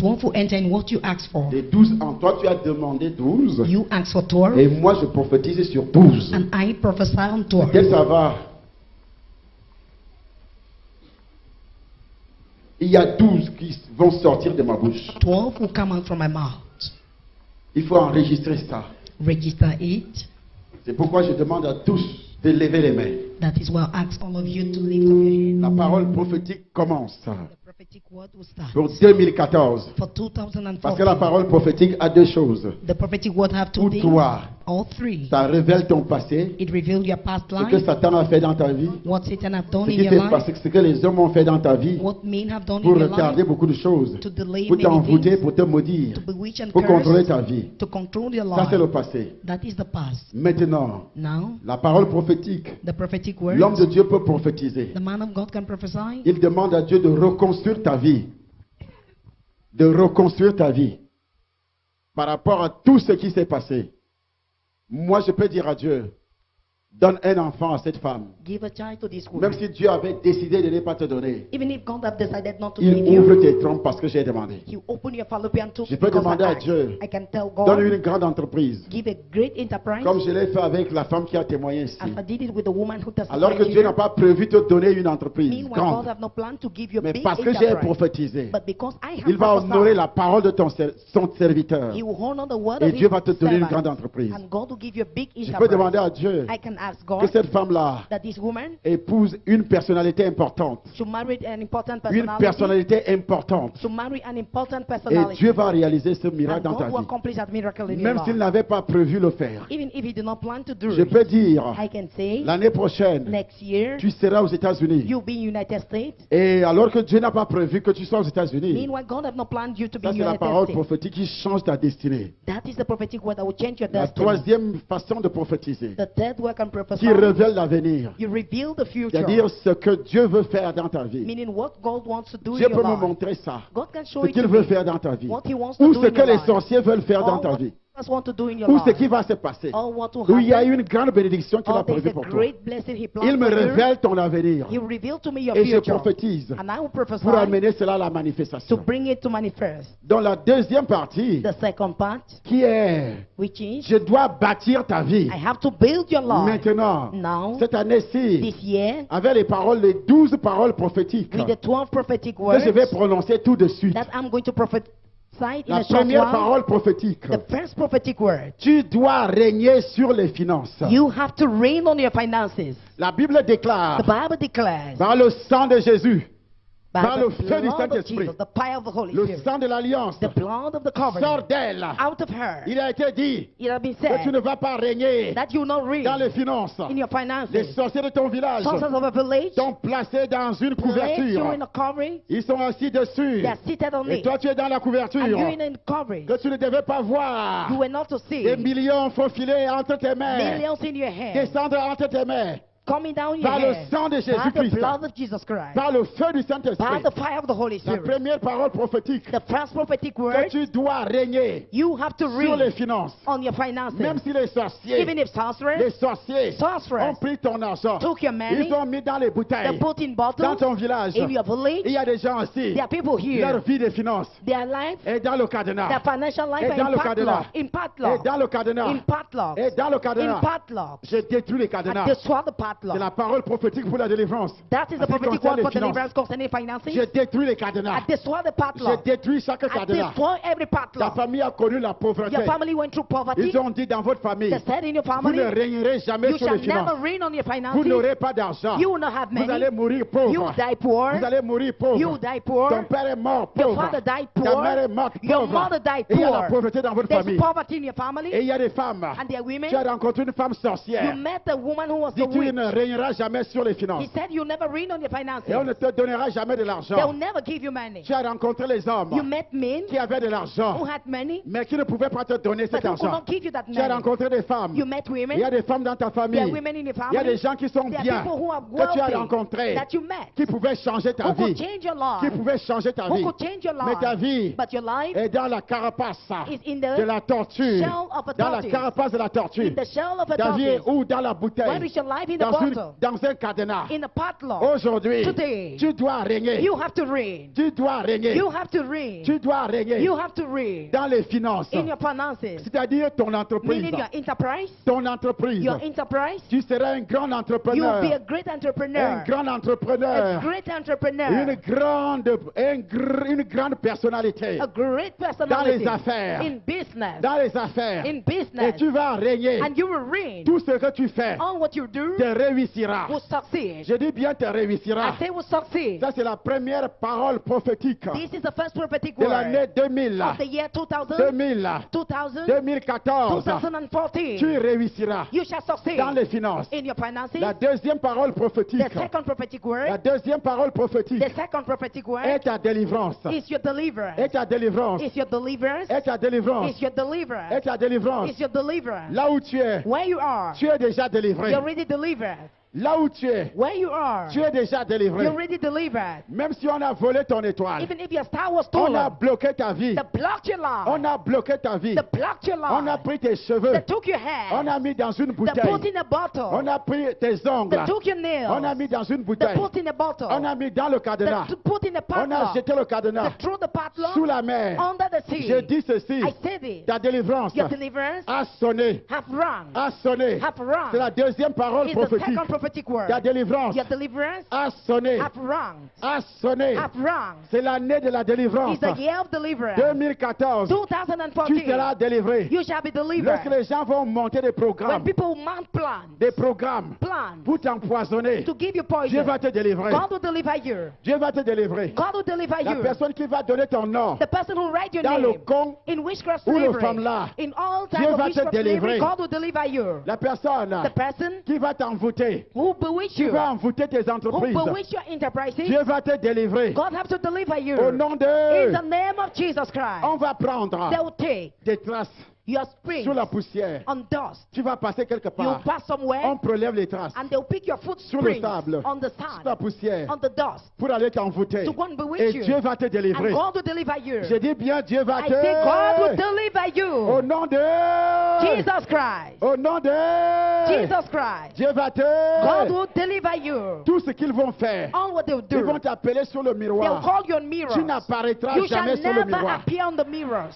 12 will enter in what you ask for. Les 12 en toi, tu as demandé 12. You ask for 12, Et moi, je prophétise sur 12. and I prophesy on 12. Peut-être ça va. Il y a 12 qui vont sortir de ma bouche. 12 will come out from my mouth. Il faut enregistrer ça. Register it. C'est pourquoi je demande à tous de lever les mains. That is why I ask all of you to lift up your hands. La parole prophétique commence The prophetic word will start pour 2014. for 2014. Parce que la parole prophétique a deux choses. The prophetic word have two Pour things. toi, All three. ça révèle ton passé, It reveals your past ce que life, Satan a fait dans ta vie, what Satan have done ce in qui your s'est life, passé, ce que les hommes ont fait dans ta vie, what men have done pour in your retarder life, beaucoup de choses, to delay pour many t'envoûter, things, pour te maudire, to bewitch and pour contrôler curse, ta vie. to control your Ça, c'est le life. passé. That is the past. Maintenant, Now, la parole prophétique, the prophetic l'homme word, de Dieu peut prophétiser. the man of God can prophesy. Il demande à Dieu de reconstruire ta vie. De reconstruire ta vie. Par rapport à tout ce qui s'est passé. Moi, je peux dire à Dieu, donne un enfant à cette femme. Give a child to this Même woman. si Dieu avait décidé de ne pas te donner, Even if God have decided not to il give you, ouvre tes trompes parce que j'ai demandé. you open your fallopian tube Je peux because demander I à asked. Dieu, I can tell donne God, une grande entreprise. give a great enterprise, Comme je l'ai fait avec la femme qui a témoigné ici. as I did it with the woman who Alors que testified Dieu n'a here. pas prévu de te donner une entreprise Meanwhile, God grande. have no plan to give you a Mais big parce que j'ai enterprise. prophétisé, But because I il have va honorer prophesied, la parole de son serviteur. He will honor the word Et of Dieu His va te donner une servant. grande entreprise. And God will give you a big Je peux demander enterprise. à Dieu I can ask que God cette femme-là that this woman épouse une personnalité importante. should marry an important Une personality. personnalité importante. To marry an important Et personality. Dieu va réaliser ce miracle And dans ta God will vie. accomplish that miracle in your Même s'il life. n'avait pas prévu le faire. Even if He did not plan to do Je it, peux dire, I can say l'année prochaine, next year tu seras aux États-Unis. you'll be in United States. Et alors que Dieu n'a pas prévu que tu sois aux États-Unis, Meanwhile, God have not planned you to be ça in c'est la United parole States. prophétique qui change ta destinée. That is the prophetic word that will change your La destiny. troisième façon de prophétiser, The third word can prophesy. qui révèle l'avenir. You reveal the future. C'est-à-dire ce que Dieu veut faire dans ta vie. Meaning what God wants to do Dieu in peut your me life. montrer ça. God can show Ce it qu'il to veut me. faire dans ta vie. What He wants to Ou do ce in que your les life. sorciers veulent faire dans All ta what vie. others want to do in your Ou ce life. qui va se passer. All what will Où il y a happen. une grande bénédiction qu'il a All there's prévue a pour toi. great blessing He planned Il me for you. révèle ton avenir. He revealed to me your Et je future. prophétise And I will prophesy pour amener cela à la to manifestation. bring it to manifest. Dans la deuxième partie, The second part, qui est, which is, je dois bâtir ta vie. I have to build your life. Maintenant, Now, cette année-ci, this year, avec les paroles, les 12 paroles prophétiques with the 12 prophetic que words je vais prononcer tout de suite. that I'm going to prophesy in La a short première while. parole prophétique, The first prophetic word. tu dois régner sur les finances. You have to reign on your finances. La Bible déclare, The Bible declares, par le sang de Jésus, by par the le feu du blood of Saint-Esprit, Jesus, the fire of the Holy le Spirit, sang de l'alliance, the blood of the sort covenant, d'elle. out of her, Il a été dit it has been que tu said ne vas pas régner that you will not reign dans les finances. in your Les finances. sorciers de ton village Sorcerers of a village sont placés dans une place you couverture. in a covering. Ils sont assis dessus. They are seated on Et it. toi, tu es dans la couverture And you in a covering. que tu ne devais pas voir. You were not to see. Des millions faufilés entre tes mains, Millions in your hand. descendre entre tes mains, Coming down your par le hand. sang de By the Jésus-Christ, blood of Jesus Christ. par le feu du By Saint-Esprit. the fire of the Holy La Spirit. première parole prophétique, The first prophetic que word, tu dois régner you have to sur les read finances. on your finances. Même si les sorciers, Even if les sorciers sorcerers ont pris ton argent, took your money, ils ont mis dans les they bouteilles, put in dans bottles ton village. in your village. Il y a des gens aussi, There are people leur here. vie des finances Their life, est dans le cadenas. their financial life Et are dans in le cadenas. padlock. In Et padlock. dans le cadenas. In padlock. Et dans le In cadenas. padlock. Je détruis les And cadenas. destroy the C'est padlock. la parole prophétique pour la délivrance. That is En the ce qui prophetic concerne word les for finances. deliverance concerning finances. Je détruis les cadenas. I destroy the Je padlock. détruis chaque I cadenas. destroy every Ta padlock. famille a connu la pauvreté. Your family went through poverty. Ils ont dit dans votre famille, They said in your vous family, ne régnerez jamais you sur shall les finances. never reign on your Vous finances. n'aurez pas d'argent. You will not have Vous allez money. mourir You pauvre. die poor. Vous allez mourir pauvre. You die poor. Ton père est mort Your pauvre. father died Ta poor. mère est morte Your pauvre. mother died Et il y a la poor. pauvreté dans votre There's famille. poverty in your family. Et il y a des femmes. And there are women. Tu as rencontré une femme You sorcière. met a woman who was Dis a tu witch. ne régneras jamais sur les finances. He said you never reign on your Et on ne finances. te donnera jamais de They'll l'argent. never give you money. Tu as rencontré les hommes You met men qui avaient de l'argent, who had money, mais qui ne pouvaient pas te donner but cet who could argent. not give you that Tu as money. rencontré des femmes. You met Il y a women. des femmes dans ta There are famille. women in your Il y a des family. gens qui sont There are bien, people who are que tu as wealthy rencontrés, that you met. qui pouvaient changer ta Who could vie, change your qui life. pouvaient changer ta Who vie. could change your Mais ta life. vie But your life est dans la carapace is in de the la tortue. shell of a Dans la tortoise. carapace de la tortue. In the shell of a Ta vie est tortoise. où? Dans la Where bouteille. is your life in the Dans bottle, dans un cadenas. in a padlock. Aujourd'hui, Today, tu dois régner. you have to reign. Tu dois régner. You have to reign. Tu dois régner You have to reign dans les finances. in your finances. C'est-à-dire ton entreprise. Meaning your enterprise. Ton entreprise. Your enterprise. Tu seras un grand You entrepreneur. will be a great Un entrepreneur. grand A entrepreneur. great entrepreneur. Une grande personnalité. A great Dans personality. les affaires. In business. Dans les affaires. In Et business. tu vas régner. And you will reign. Tout ce que tu fais All what you do te réussira. will succeed. Je dis bien te réussira. I say will succeed. Ça, c'est la première parole prophétique This is the first prophetic de l'année word 2000. of the year 2000, 2000. 2000, 2014. 2014. Tu réussiras You shall succeed dans les finances. in your finances. La deuxième parole prophétique. The second prophetic La word, deuxième parole prophétique the second prophetic word est ta délivrance. is your deliverance. Est ta délivrance. Is your deliverance. Est ta délivrance. Is your deliverance. Est ta délivrance. Is your deliverance. Là où tu es, Where you are, tu es déjà délivré. you're already delivered. Là où tu es, Where you are, tu es déjà délivré. you're already delivered. Même si on a volé ton étoile, Even if your star was on a stolen, bloqué ta vie. they blocked your On life. a bloqué ta vie. They blocked your On a life. pris tes cheveux. They took your On hair. a mis dans une They put bouteille. in a bottle. On a pris tes ongles. They took your nails. On a mis dans une They bouteille. put in a bottle. On a mis dans le cadenas. They put in a On a padlock. jeté le cadenas They threw the padlock sous la mer. under the sea. Je dis ceci. I said it. Ta délivrance Your deliverance a sonné. have run. A sonné. Have run. C'est la deuxième parole Is the prophétique. second prophetic word. Ta délivrance Your deliverance a sonné. have run. A sonné. Have run. C'est l'année de la délivrance. It's the year of deliverance. 2014. Tu 2014. seras délivré. You shall be Lorsque delivered. les gens vont monter des When programmes, people mount plans, des programmes pour t'empoisonner, to give you Dieu poison, va te délivrer. God will deliver you. Dieu va te délivrer. God will deliver La you. personne qui va donner ton nom The person who write your dans le name con, in witchcraft ou le slavery, femme-là, in all Dieu types of va te witchcraft délivrer. slavery, God will deliver you. la personne The person qui va t'envoûter, who bewitch qui you, va envoûter tes who entreprises, bewitch your enterprises, Dieu va te délivrer. God have to deliver you. Au nom In de... the name of Jesus Christ, On va prendre they will take des traces your springs sur la poussière. on dust. Tu vas passer quelque You'll part. pass somewhere, On prélève les traces and they'll pick your sur le footprints sable, on the sur la sand, poussière, on the dust, pour aller t'envoûter. to go and bewitch Et you. Dieu va te And délivrer. God will deliver you. Je dis bien, Dieu va I say God will te... deliver Au you. nom de... Jesus Christ. Au nom de... Jesus Christ. Dieu va God te... will deliver you. Tout ce qu'ils vont faire, All what they'll ils do, vont t'appeler sur le they'll miroir. call you on mirrors. Tu n'apparaîtras You shall jamais sur le never miroir. appear on the mirrors.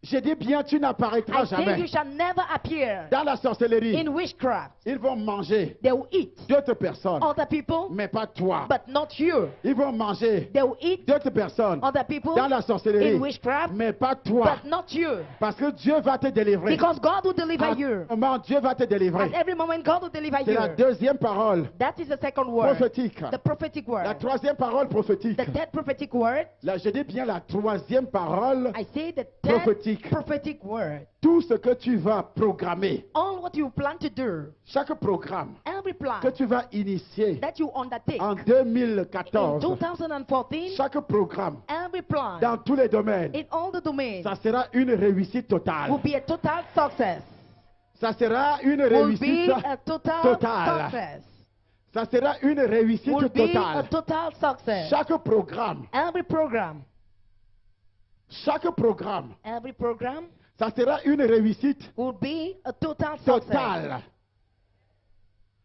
Je dis bien, tu n'apparaîtras I say you jamais. shall never appear Dans la sorcellerie, in witchcraft. ils vont manger They will eat d'autres personnes, other people, mais pas toi. but not you. Ils vont manger They will eat d'autres personnes other people dans la sorcellerie, in witchcraft, mais pas toi. but not you. Parce que Dieu va te délivrer. Because God will deliver À you. tout moment, Dieu va te délivrer. At every moment, God will deliver C'est la you. deuxième parole That is the second word. prophétique. The prophetic La word. troisième parole prophétique. The third prophetic word. Là, je dis bien la troisième parole. I say the third Prophétique. prophetic word. Tout ce que tu vas programmer, All what you plan to do, chaque programme every plan que tu vas initier that you undertake en in 2014, 2014, chaque programme every plan dans tous les domaines, in all the domains ça sera une réussite totale. will be a total success. Ça sera une Will réussite be a total totale. success. Ça sera une réussite Will be a totale. total success. Chaque programme, Every program, ça sera une réussite will be a total success. totale.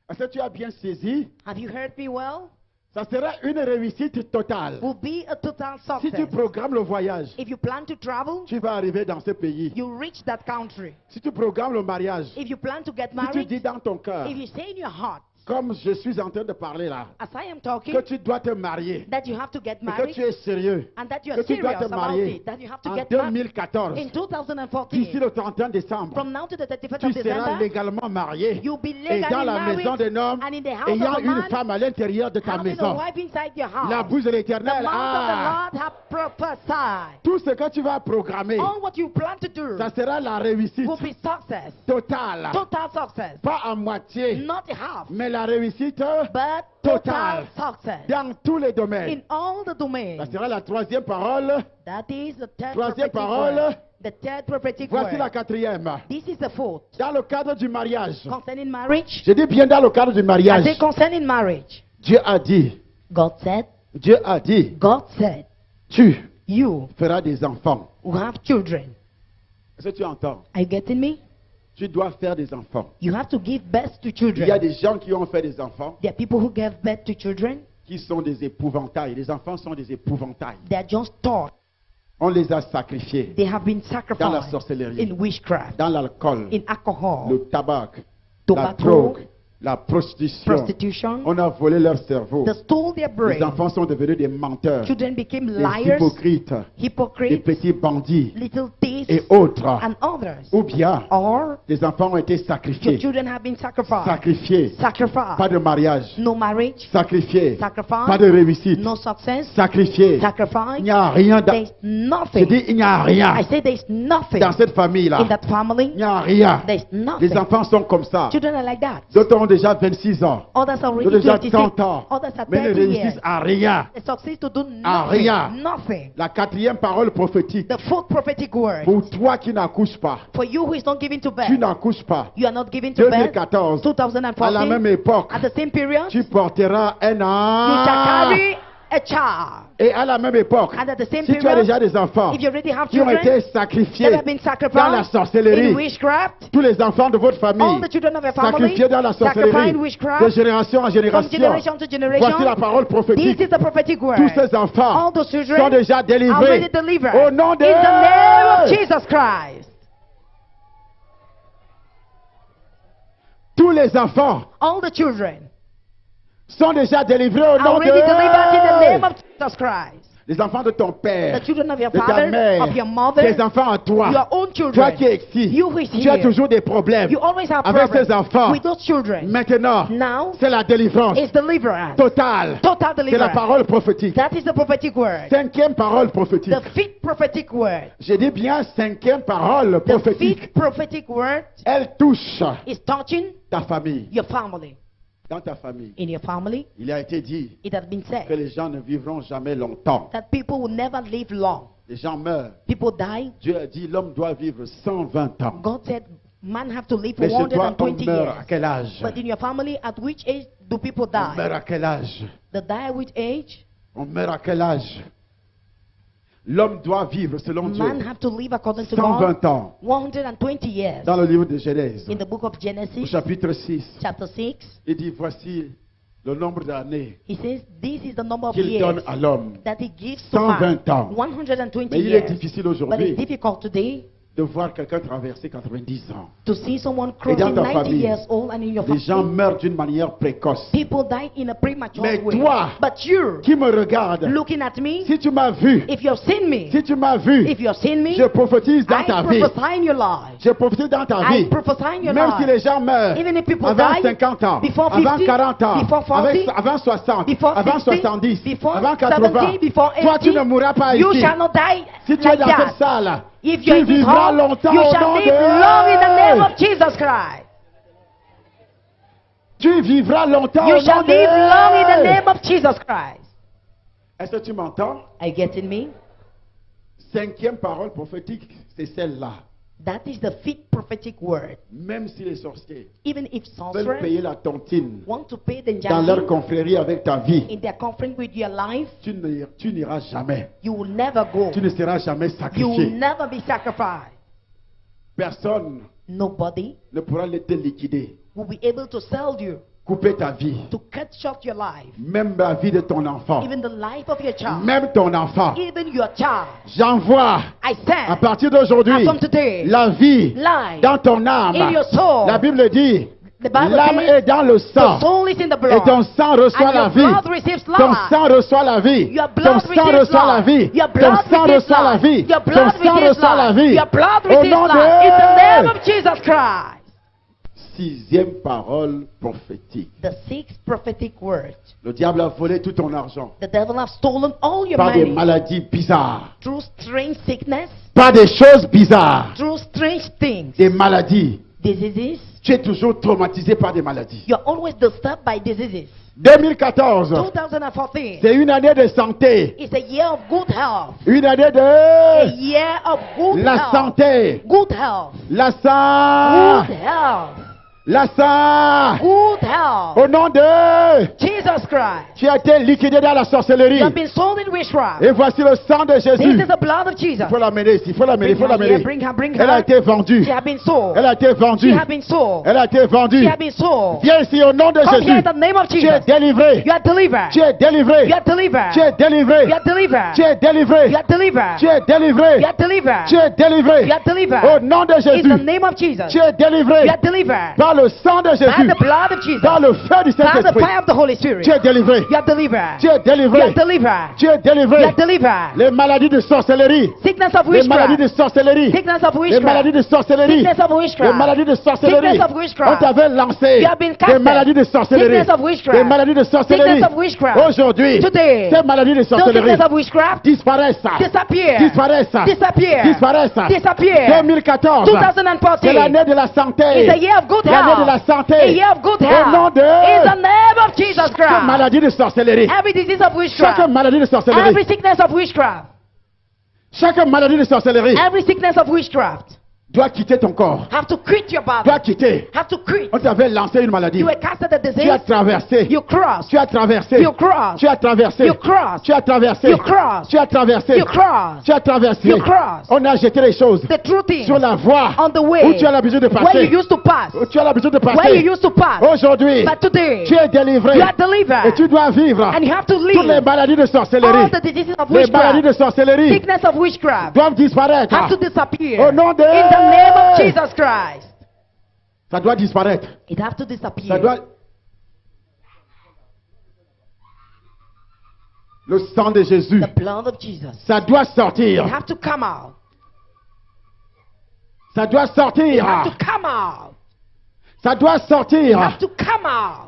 Est-ce que tu as bien saisi? Have you heard me well? Ça sera une réussite totale. Will be a total Si tu success. programmes le voyage, If you plan to travel, tu vas arriver dans ce pays. you reach that country. Si tu programmes le mariage, If you plan to get si tu dis married, dans ton cœur, if you say in your heart, comme je suis en train de parler là, as I am talking, que tu dois te marier, that you have to get et que married, tu es sérieux, and that you que are tu dois serious te about marier it, that you have to en get married 2014, in d'ici 2014. le 31 décembre, From now to the 31st tu of seras December, légalement marié. you'll be Et legally dans la married, maison d'un homme, and in the house ayant of a une man, femme à l'intérieur de ta having a maison. wife inside your house. La bouche de The l'Éternel, mouth of the Lord have prophesied. tout ce que tu vas programmer, All what you plan to do ça sera la réussite will be success. totale. Total success. Pas à moitié, Not half, mais la réussite but Total. total success. dans tous les domaines. In all the Ça domains. sera la troisième parole. That is the third Troisième prophetic parole. word. The third prophetic Voici la word. quatrième. This is the fourth. Dans le cadre du mariage. Concerning marriage. Je dis bien dans le cadre du I mariage. say concerning marriage. Dieu a dit, God said, tu you feras des enfants. will have children. Est-ce que tu entends? Are you getting me? Tu dois faire des enfants. You have to give birth to Il y a children. des gens qui ont fait des enfants There are people who give birth to children. qui sont des épouvantails. Les enfants sont des épouvantails. They are just taught. On les a sacrifiés They have been dans la sacrificed sorcellerie, in witchcraft, dans l'alcool, in alcohol, le tabac, la tobacco, drogue, la prostitution. prostitution. On a volé leur cerveau. They stole their Les brain. enfants sont devenus des menteurs, Children became des liars, hypocrites, des hypocrites, petits bandits little thieves, et autres. and others. Ou bien, Or des enfants ont été your sacrifiés. children have been sacrificed. Sacrifiés. Pas Sacrificed. de mariage. No marriage. Sacrifiés. Pas Sacrifice. de réussite. No success. Sacrifiés. Il Sacrifice. n'y a rien dans... There's Je nothing. dis, il n'y a rien I say there's nothing dans cette famille-là. in that family. Il n'y a rien. There's Les nothing. enfants sont comme ça. Children are like that. D'autres ont déjà 26 ans. Others are D'autres already déjà 26. 30 ans. Others are Mais ne 30 years. réussissent à rien. They succeed to do À nothing. rien. Nothing. La quatrième parole prophétique. The fourth prophetic word. Pour toi qui n'accouches pas. For you who is not giving to Tu birth. n'accouches pas. You are not giving to birth. 2014. À la même 2014. époque. At the same period. Tu porteras un You shall an. carry a child. Et à la même époque. And at the same Si tu as period. déjà des enfants If you already have qui ont été children sacrifiés that have been dans la sacrificed in sorcellerie, witchcraft. tous les enfants de votre All famille the children of your family sacrifiés dans la sacrificed sorcellerie, in de witchcraft. génération en From génération. generation to generation. Voici la parole This prophétique. is the prophetic word. Tous ces enfants All those children sont déjà are already délivrés delivered. au nom de In the name of Jesus Christ. tous les enfants All the children sont déjà délivrés au are nom de already delivered in the name of Jesus Christ. les enfants de ton père, The children of your de ta father, mère, of your mother, tes enfants à toi. your own Toi children. qui es ici, You who is tu as here. toujours des problèmes You always have avec problems ces enfants. with those children. Maintenant, Now c'est la délivrance it's deliverance. totale. Total C'est la deliverance. parole prophétique. That is the prophetic word. Cinquième parole prophétique. The fifth prophetic word. Je dis bien cinquième parole The prophétique. fifth prophetic word Elle touche is touching ta famille. your family. Dans ta famille, In your family, il a été dit it has been que said les gens ne vivront jamais longtemps. that people will never live long. Les gens meurent. People die. Dieu a dit l'homme doit vivre 120 ans. God said man have to live for Mais chez toi, on 120 meurt à years. quel âge? But in your family, at which age do people On meurt die? à quel âge? They die with age. On meurt à quel âge? L'homme doit vivre selon Dieu Man have to live according to God 120 ans. 120 years. Dans le livre de Genèse, In the book of au Genesis, chapitre 6, chapter 6, il dit voici le nombre d'années he says this is the number of qu'il donne years à l'homme. that he gives to 120 man. ans. 120 Mais il est years. difficile But aujourd'hui it's difficult today de voir quelqu'un traverser 90 ans. to see someone Et dans crossing ta 90 famille, years old and in your Les gens family, meurent d'une manière précoce. people die in a premature Mais way. toi, But you, Qui me regarde, looking at me, si tu m'as vu, if you have seen me, si tu m'as vu, if you have seen me, je prophétise dans I ta vie. prophesy in your life. Je prophétise dans ta I vie. prophesy in your Même si les life. gens meurent Even if people avant die 50 ans, before avant 50, 40 ans, before 40, avant 60, before avant 60, 70, before avant 80, 70, before toi tu 80, ne mourras pas you ici. shall not die Si tu es like dans that. cette salle, If tu you're in this vivras hall, longtemps you au shall nom live de long in the name of Jesus Christ. Tu vivras longtemps You au shall nom de live long in the name of Jesus Christ. Est-ce que tu m'entends? Are you getting me? Cinquième parole prophétique, c'est celle-là. That is the fifth prophetic word. Même si les sorciers Even if veulent sorcerers payer la tontine want to pay the dans leur judgment confrérie avec ta vie, in their conflict with your life, tu n'iras jamais. you will never go. Tu ne seras jamais You will sacrifié. never be sacrificed. Personne Nobody ne pourra te liquider, will be able to sell you, couper ta vie, to cut short your life, même la vie de ton enfant, even the life of your child, même ton enfant. even your child. J'envoie I à said, partir d'aujourd'hui from today, la vie life dans ton âme. in your soul. La Bible dit, The Bible l'âme says, est dans le the sang soul is in the et blood, ton sang reçoit and la your vie. blood receives Ton life. sang reçoit la vie. Your Ton blood sang receives reçoit la life. vie. Your Ton blood sang receives reçoit la life. vie. Your Ton blood sang receives reçoit la life. vie. Your blood Au receives nom life. In the name de of Jesus Christ. sixième parole prophétique. The sixth prophetic word. Le diable a volé tout ton argent The devil has stolen all your par des money maladies bizarres, through strange sickness, par des choses bizarres, through strange things, des maladies. diseases. Tu es toujours traumatisé par des maladies. You're always disturbed by diseases. 2014, 2014 c'est une année de santé, is a year of good health. une année A de year of good la health. santé, Good health. la sang, Good health. la sang, Good hell. Au nom de... Jesus Christ. Tu as été liquidé dans la You sorcellerie. have been sold in witchcraft. Et voici le sang de This Jésus. is the blood of Jesus. Il faut l'amener ici. Il faut l'amener. Il faut Bring her here, l'amener. bring her, bring Elle a her. été vendue. She has been sold. Elle a été She vendue. has been sold. Elle a été vendue. She has been sold. Viens ici au nom de Come here Jésus. in the name of Tu es Jesus. délivré. You are delivered. Tu es délivré. You are delivered. Tu es délivré. You are delivered. Tu es délivré. You are delivered. Tu es délivré. You are delivered. Tu es délivré. You are Au delivered. nom de In the Jésus. name of Jesus. Tu es délivré. You are delivered. Par le sang de By Jésus. the blood of Jesus. Par le feu du By the Saint-Esprit. fire of the Holy Spirit. Tu es délivré. You are delivered. Tu es You délivré. are delivered. Tu es You délivré. are delivered. Les maladies de sorcellerie. Sickness of Les maladies de witchcraft. sorcellerie. Sickness of Les maladies witchcraft. de sorcellerie. Sickness of Les witchcraft. maladies de sorcellerie. Sickness of On witchcraft. t'avait lancé You have been des casted. maladies de sorcellerie. Sickness of witchcraft. Des maladies de sorcellerie. Sickness of witchcraft. Aujourd'hui, Today. ces maladies de Those sorcellerie sickness of witchcraft disparaissent. disappear. Disparaissent. Disappear. Disparaissent. Disappear. 2014. 2014 C'est l'année de la santé. is a year of good L'année de la health. santé. A year of good Au nom health. de In the name of Jesus chaque Christ. maladie de sorcellerie. Every disease of Chaque witchcraft. maladie de sorcellerie. Every sickness of witchcraft. Chaque maladie de sorcellerie Every sickness of witchcraft. doit quitter ton corps. Have to quit your body. Doit quitter. Have to quit. On t'avait lancé une maladie. You were casted a Tu as disease. traversé. You crossed. Tu as traversé. You crossed. Tu as traversé. You crossed. Tu as traversé. You crossed. Tu as traversé. You crossed. Tu as traversé. You crossed. On a jeté les choses The true thing. sur la voie On the way. où tu as l'habitude de Where passer. you used to pass. Où tu as l'habitude de Where passer. you used to pass. Aujourd'hui, But today, tu es délivré. you are delivered. Et tu dois vivre. And you have to Toutes les leave maladies de all sorcellerie. the diseases of Les maladies de witchcraft. sorcellerie Sickness of witchcraft. doivent disparaître. Have to disappear. Au nom de... In the name of Jesus Christ. Ça doit disparaître. It have to Ça disappear. doit... Le sang de Jésus, The blood of Jesus. ça doit sortir. It have to come out. Ça doit It sortir. have to come out. Ça doit It sortir. have to come out.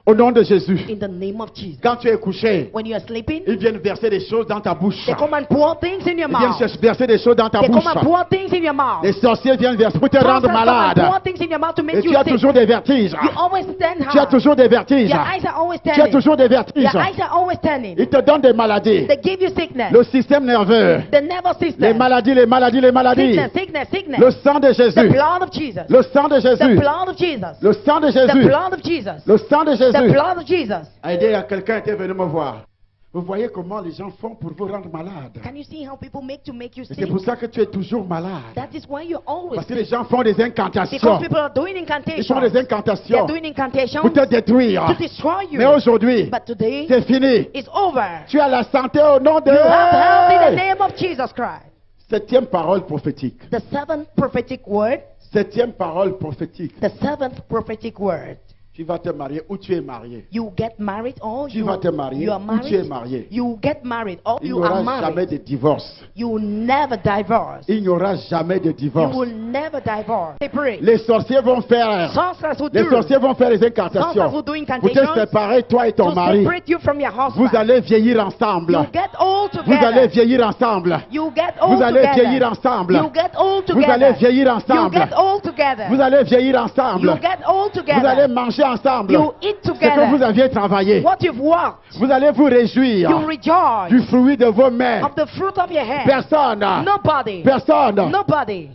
Au nom de Jésus. In the name of Jesus. Quand tu es couché, When you are sleeping, ils viennent verser des choses dans ta bouche. they come and pour things in your Ils viennent mouth. verser des choses dans ta They bouche. come and pour things in your mouth. Les sorciers viennent verser pour te rendre Prophets come and malade. pour things in your mouth to Et make you tu as sick. toujours des vertiges. You always stand Tu as high. toujours des vertiges. Your eyes are always Tu as standing. toujours des vertiges. Your eyes are always standing. Ils te donnent des maladies. They give you sickness. Le système nerveux. The nervous Les system. maladies, les maladies, les maladies. Sickness, sickness, sickness. Le sang de The Jésus. blood of Jesus. Le sang de The Jésus. blood of Jesus. Le sang de The Jésus. blood of Jesus. Le sang de The Jésus. blood of Jesus. Quelqu'un était venu me voir. Vous voyez comment les gens font pour vous rendre malade. Can you see how people make you Et c'est sick? pour ça que tu es toujours malade. That is why you're always Parce que sick. les gens font des Because incantations. people are doing Ils font incantations. des They're incantations doing incantations pour te détruire. to destroy Mais you. aujourd'hui, But today, c'est fini. it's over. Tu as la santé au nom de... You have health in the name of Jesus Christ. Septième parole prophétique. The seventh prophetic word. Septième parole prophétique. The seventh prophetic word. Tu vas te marier ou tu es marié. You get married or Tu you, vas te marier you are ou tu es married. marié. You get married or Il n'y you are aura jamais married. de divorce. You will never divorce. Il n'y aura jamais de You divorce. will never divorce. Separate. Les sorciers vont faire... Sorcerers will Les do. sorciers vont faire les Sorcerers incantations. will do Pour te incantations séparer, toi et ton to mari. separate you from your husband. Vous allez vieillir ensemble. You get old Vous allez together. vieillir ensemble. You get old Vous allez together. vieillir ensemble. You get old Vous allez together. vieillir You ensemble. get old together. Vous allez vieillir ensemble. You get old Vous allez together. manger ensemble. You eat Ce que vous together. aviez travaillé. What you've worked, Vous allez vous réjouir you rejoice du fruit de vos mains. of the fruit of your hand. Personne, Nobody personne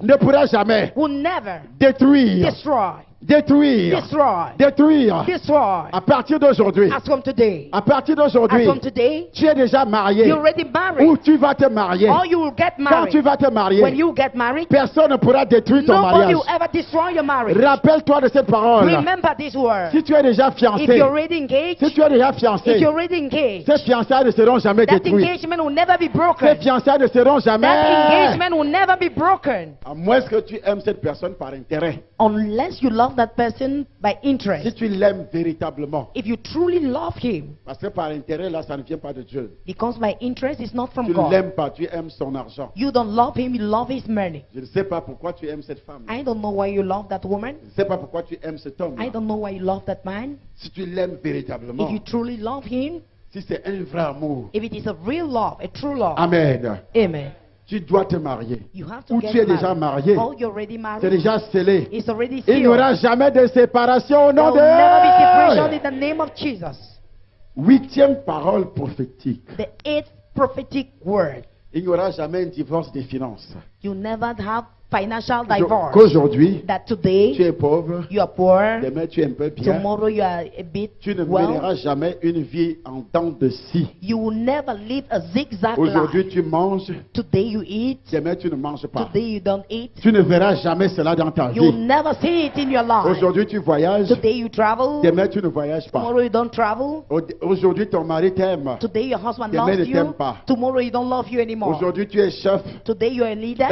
ne pourra jamais will never détruire, destroy, détruire, destroy, détruire. destroy. À partir d'aujourd'hui, As from today, à partir as d'aujourd'hui, from today, tu es déjà marié you're already ou married, tu vas te marier. or you will get Quand tu married. vas te When marier, you get married, personne ne pourra détruire ton nobody mariage. will ever destroy your marriage. Rappelle-toi de cette parole. Remember this word. Si tu es déjà If fiancé, you're already engaged, si tu es déjà if fiancé, you're already engaged, ces fiançailles ne seront jamais that détruites. engagement will never be Ces broken. fiançailles ne seront jamais. That engagement will never be broken À moins que tu aimes cette personne par intérêt. unless you love that person by Si interest. tu l'aimes véritablement. If you truly love him, Parce que par intérêt, là, ça ne vient pas de Dieu. because by interest is not Tu from ne God. l'aimes pas, tu aimes son argent. You don't love him, you love his money. Je ne sais pas pourquoi tu aimes cette femme. I don't know why you love that woman. Je ne sais pas pourquoi tu aimes cet homme. I don't know why you love that man. Si tu l'aimes véritablement, If you truly love him, si c'est un vrai amour, if it is a real love, a true love, Amen. amen. Tu dois te marier. You have to Ou get tu es déjà marié. Oh, you're already C'est married. déjà scellé. It's already Il n'y sealed. aura jamais de séparation au There nom will never be separation de... in the name of Jesus. Huitième parole prophétique. The eighth prophetic word. Il n'y aura jamais un divorce des finances. You never have financial divorce. Qu'aujourd'hui, That tu today es pauvre, you are poor, demain tu es un peu bien. tomorrow you are a bit Tu ne well. mèneras jamais une vie en dents de scie. You will never live a zigzag Aujourd'hui, life. tu manges, Today you eat, demain tu ne manges pas. today you don't eat. Tu ne verras jamais cela dans ta You will vie. never see it in your life. Aujourd'hui, tu voyages, Today you travel, demain tu ne voyages pas. tomorrow you don't travel. Aujourd'hui, ton mari t'aime. Today your husband Demain, loves ne t'aime you, pas. tomorrow you don't love you anymore. Aujourd'hui, tu es chef Today you are a leader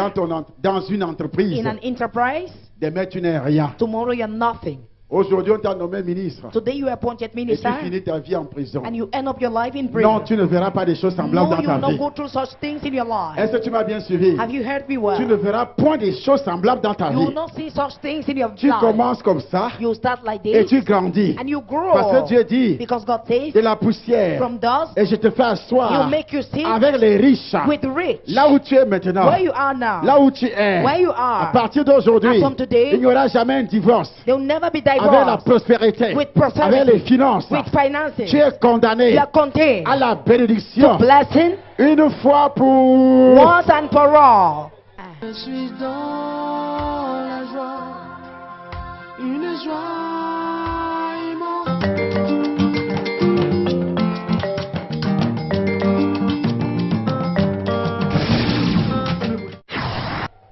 dans une entreprise. in an enterprise, Demain, tu n'es rien. tomorrow you are nothing. Aujourd'hui, on t'a nommé ministre. Today you are appointed Et tu minister finis ta vie en prison. and you end up your life in Non, prison. tu ne verras pas des choses semblables No, dans you ta will not vie. go through such things in your life. Est-ce que tu m'as bien suivi? Have you heard me Tu ne well? verras point des choses semblables dans ta You will vie. not see such things in your Tu life. commences comme ça You start like et this tu grandis. and you Parce grow. que Dieu dit, Because God says, de la poussière, from dust, et je te fais He'll asseoir make you sit avec les riches. with rich. Là où tu es maintenant, Where you are now, là où tu es, where you à are, partir d'aujourd'hui, as from today, il n'y aura jamais un divorce. there will never be Avec la divorce prospérité, with prosperity, avec les finances, with finances. tu es condamné You are contained à la to bénédiction blessing une fois pour... once and for all. Je suis dans la joie, une joie immense.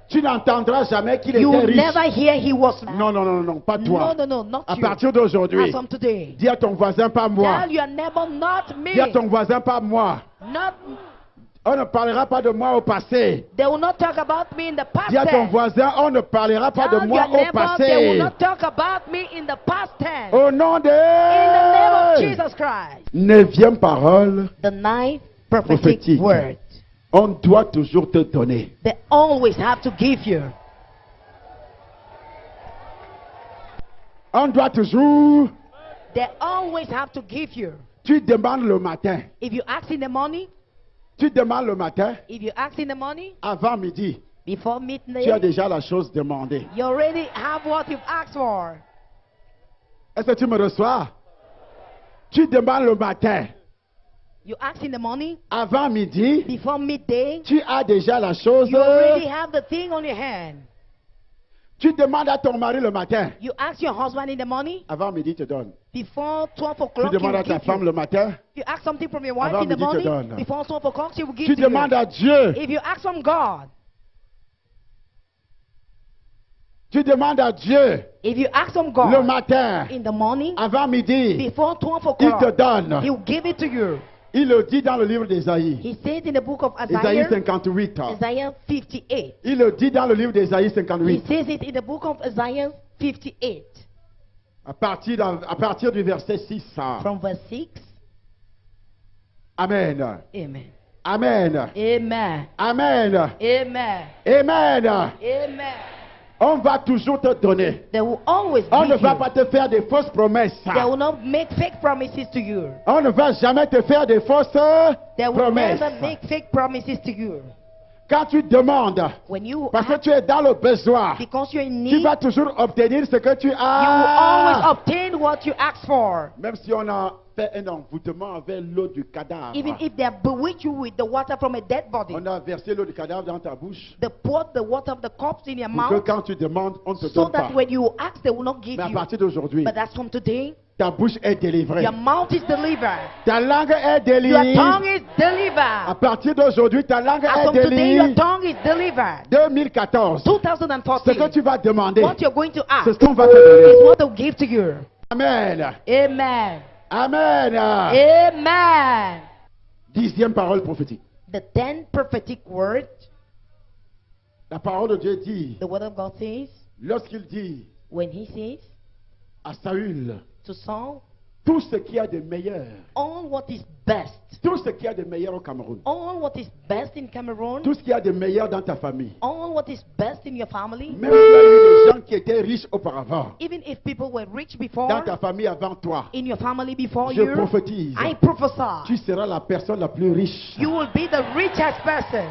Tu n'entendras jamais qu'il You était will riche. never hear he was. Non, non, non, non, pas toi. No, no, no, not À you. partir d'aujourd'hui, As from today, dis à ton voisin, pas moi. tell your neighbor, not Dis à me. ton voisin, pas moi. Not. On ne parlera pas de moi au passé. They will not talk about me in the past Dis à ton tense. voisin, on ne parlera pas de Tell moi your au neighbor, they will passé. not talk about me in the past tense. Au nom In the name of de... Jesus Christ. 9e parole, The ninth prophetic Prophétique. word. on doit toujours te donner. They always have to give you. On doit toujours... They always have to give you. Tu demandes le matin. If you ask in the morning, Tu demandes le matin, if you ask in the morning, avant midi, before tu as midnight, déjà la chose demandée. you already have what you've asked for. Est-ce que tu me reçois? Tu demandes le matin, You ask in the morning, avant midi, before midday, tu as déjà la chose. you already have the thing on your hand. Tu demandes à ton mari le matin, You ask your husband in the morning, avant midi, te donne. before 12 Tu o'clock, he demandes à will ta give femme you. le matin, You ask something from your wife Avant in the midi, te morning, donne. before 12 o'clock, she will give tu to you. demandes à Dieu, If you ask from God, tu demandes à Dieu if you ask from le God matin, in the morning, avant midi, before 12 il te o'clock, donne. he will give it to you. Il le dit dans le livre d'Ésaïe. He says in the book of Ésaïe Isaiah, 58. Isaiah 58. Il le dit dans le livre d'Ésaïe He 58. says it in the book of Isaiah 58, À partir du verset 6. from verse 6. Amen. Amen. Amen. Amen. Amen. Amen. Amen. Amen. On va toujours te donner. They will always On ne give va you. pas te faire des fausses promesses. They will not make fake promises to you. On ne va jamais te faire des fausses They will promesses. never make fake promises to you. Quand tu demandes, When you parce que ask, tu es dans le besoin, because you're in tu need, vas toujours obtenir ce que tu you will always as. obtain what you ask for. Même si on a fait un envoûtement avec l'eau du cadavre. Even if they bewitch you with the water from a dead body, On a versé l'eau du cadavre dans ta bouche. they pour the water of the corpse in your Pour que mouth, quand tu demandes, on ne te so donne pas. that when you ask, they will not give Mais à you. partir d'aujourd'hui, But that's from today, ta bouche est délivrée. your mouth is delivered. Ta langue est Your délivrée. tongue is À delivered. partir d'aujourd'hui, ta langue As est from today, your délivrée. tongue is delivered. 2014. Ce que 2014. tu vas demander, What you're going to ask c'est ce qu'on va te donner. is what they'll give to you. Amen. Amen. Amen. Amen. 10e parole prophétique. The 10th prophetic word, La parole de Dieu dit, the word of God says, lorsqu'il dit when he says à Saül, to Saul, tout ce qu'il y a de meilleur, all what is best, tout ce qu'il y a de meilleur au Cameroun, all what is best in Cameroon, tout ce qu'il y a de meilleur dans ta famille, all what is best in your family, même s'il y a eu des gens qui étaient riches auparavant, even if people were rich dans before, ta famille avant toi, in your family before je you, prophétise, I prophesy, tu seras la personne la plus riche. you will be the richest person.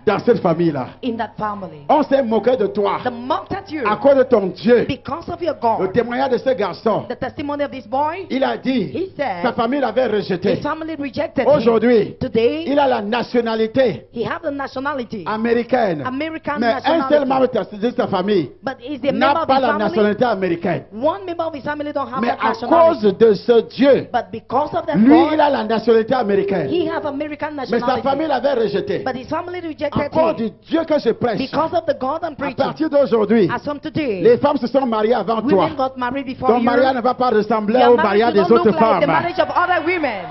dans cette famille-là. in that family. On s'est moqué de toi The mocked at you à cause de ton Dieu. because of your Le God. témoignage de ce garçon, The testimony of this boy, il a dit, he said, sa famille l'avait rejeté. his family rejected him. Aujourd'hui, Today, il a la nationalité he have the nationality, américaine. American Mais un seul nationality. membre de sa famille But is the member n'a of pas his la family? nationalité américaine. One member of his family don't have Mais that à cause nationality. de ce Dieu, But because of that lui, il God, a la nationalité américaine. he have American Mais sa nationality. famille l'avait rejeté. But his family À rejected cause du him Dieu que je prêche, because of the God I'm à preaching. partir d'aujourd'hui, As from today, les femmes se sont mariées avant toi. women got married before Ton you. mariage ne va pas ressembler Your au marriage mariage will des not look autres like the femmes. marriage of other women.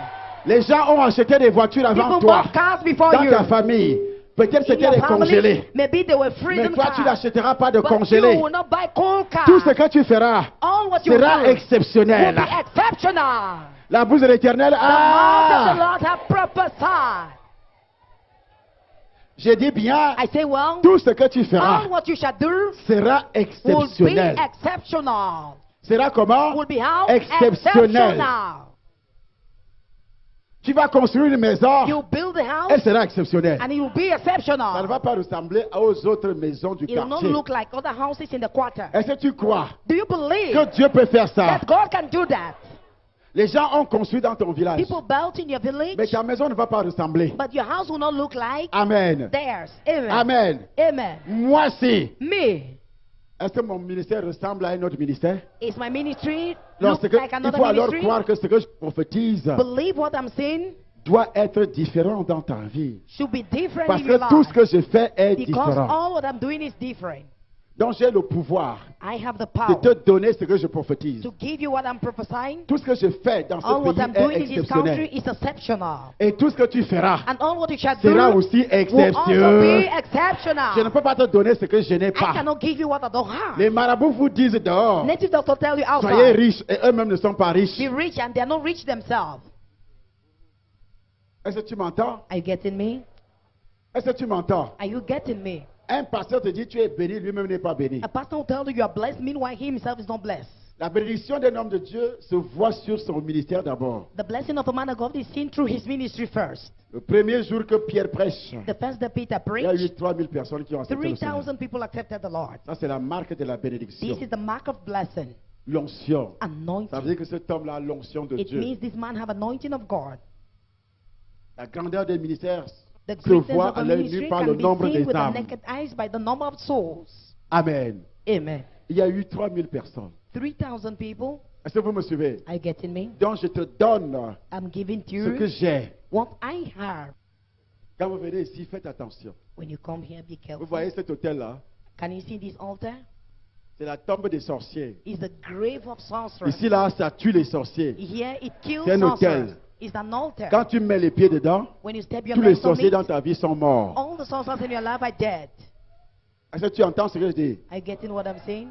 Les gens ont acheté des voitures avant People toi. bought cars before Dans you. ta famille, peut-être In c'était your des congelés. family, maybe they were Mais freedom toi, tu cars. n'achèteras pas de But congelés. you will not buy cold cars. Tout ce que tu feras All what you sera do will exceptionnel. be exceptional. La bouche de l'Éternel, The mouth of the ah, Lord have prophesied. j'ai dit bien, I say, well, tout ce que tu feras all what you shall do sera will be exceptionnel. exceptional. Sera comment? Will be how? Exceptionnel. Tu vas construire une maison, You build a house elle sera exceptionnelle. and it will be Ça ne exceptional. va pas ressembler aux autres maisons du It will not quartier. look like other houses in the quarter. Est-ce que tu crois Do you believe que Dieu peut faire ça? that God can do that? Les gens ont construit dans ton village, People built in your village, mais ta maison ne va pas ressembler. but your house will not look like Amen. theirs. Amen. Amen. Amen. Moi, si. Me, Est-ce que mon ministère ressemble à un autre ministère? is my ministry Non, look c'est que like il another faut alors ministry? croire que ce que je prophétise Believe what I'm saying doit être différent dans ta vie. should be different Parce in your que tout ce life. que je fais est Because différent. all what I'm doing is different. Donc j'ai le pouvoir I have the de power te donner ce que je prophétise. to give you what I'm prophesying. Tout ce que je fais dans All ce what I'm pays doing est in this country exceptionnel. is exceptional. Et tout ce que tu feras And all what you shall do sera aussi will also be exceptionnel. exceptional. Je ne peux pas te donner ce que je n'ai I pas. cannot give you what I don't have. Les marabouts vous disent dehors, Native doctor tell you soyez outside, riches et eux-mêmes ne sont pas riches. be rich and they're not rich themselves. Est-ce que tu m'entends? Are you getting me? Est-ce que tu m'entends? Are you getting me? Un pasteur te dit tu es béni, lui-même n'est pas béni. A pastor will tell you you are blessed, meanwhile he himself is not blessed. La bénédiction d'un homme de Dieu se voit sur son ministère d'abord. The blessing of a man of God is seen through his ministry first. Le premier jour que Pierre prêche, The first that Peter il y a eu preached, 3000 personnes qui ont accepté le Seigneur. 3,000 people accepted the Lord. Ça, c'est la marque de la bénédiction. This is the mark of blessing, L'onction. Ça veut anointing. dire que cet homme-là a l'onction de It Dieu. means this man have anointing of God. La grandeur des ministères The se greatness voit of à a l'œil nu ministry par can le be nombre seen des with the âmes. naked eyes by the number of souls. Amen. Amen. Il y a eu 3000 personnes. 3,000 people. Est-ce que vous me suivez? Are you getting me? Donc je te donne I'm giving to ce que you j'ai. what I have. Quand vous venez ici, faites attention. When you come here, be Vous careful. voyez cet hôtel-là? Can you see this altar? C'est la tombe des sorciers. It's the grave of sorcerers. Ici, là, ça tue les sorciers. Here it kills C'est un sorcerers. hôtel. It's an altar. Quand tu mets les pieds dedans, When you step your tous les legs on sorciers it, dans ta vie sont morts. all the sorcerers in your life are dead. Est-ce que tu entends ce que je dis? Are you getting what I'm saying?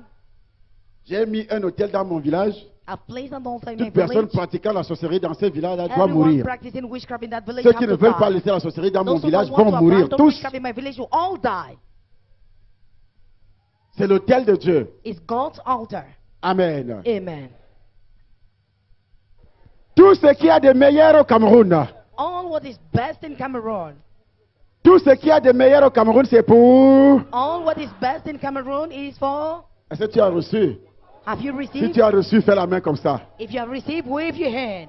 J'ai mis un hôtel dans mon village. I've placed an altar in my Toute personne village. pratiquant la sorcellerie dans ce village-là doit Everyone mourir. practicing witchcraft in that village Ceux have qui ne to veulent pas die. laisser la sorcellerie dans mon Those who village don't want vont to mourir. abandon Tous. witchcraft in my village will all die. C'est l'autel de Dieu. It's God's altar. Amen. Amen. Tout ce qu'il y a de meilleur au Cameroun, All what is best in Cameroon. tout ce qu'il y a de meilleur au Cameroun, c'est pour... All what is best in Cameroon is for. Est-ce que tu as reçu? Have you Si received? tu as reçu, fais la main comme ça. If you have received, wave your hand.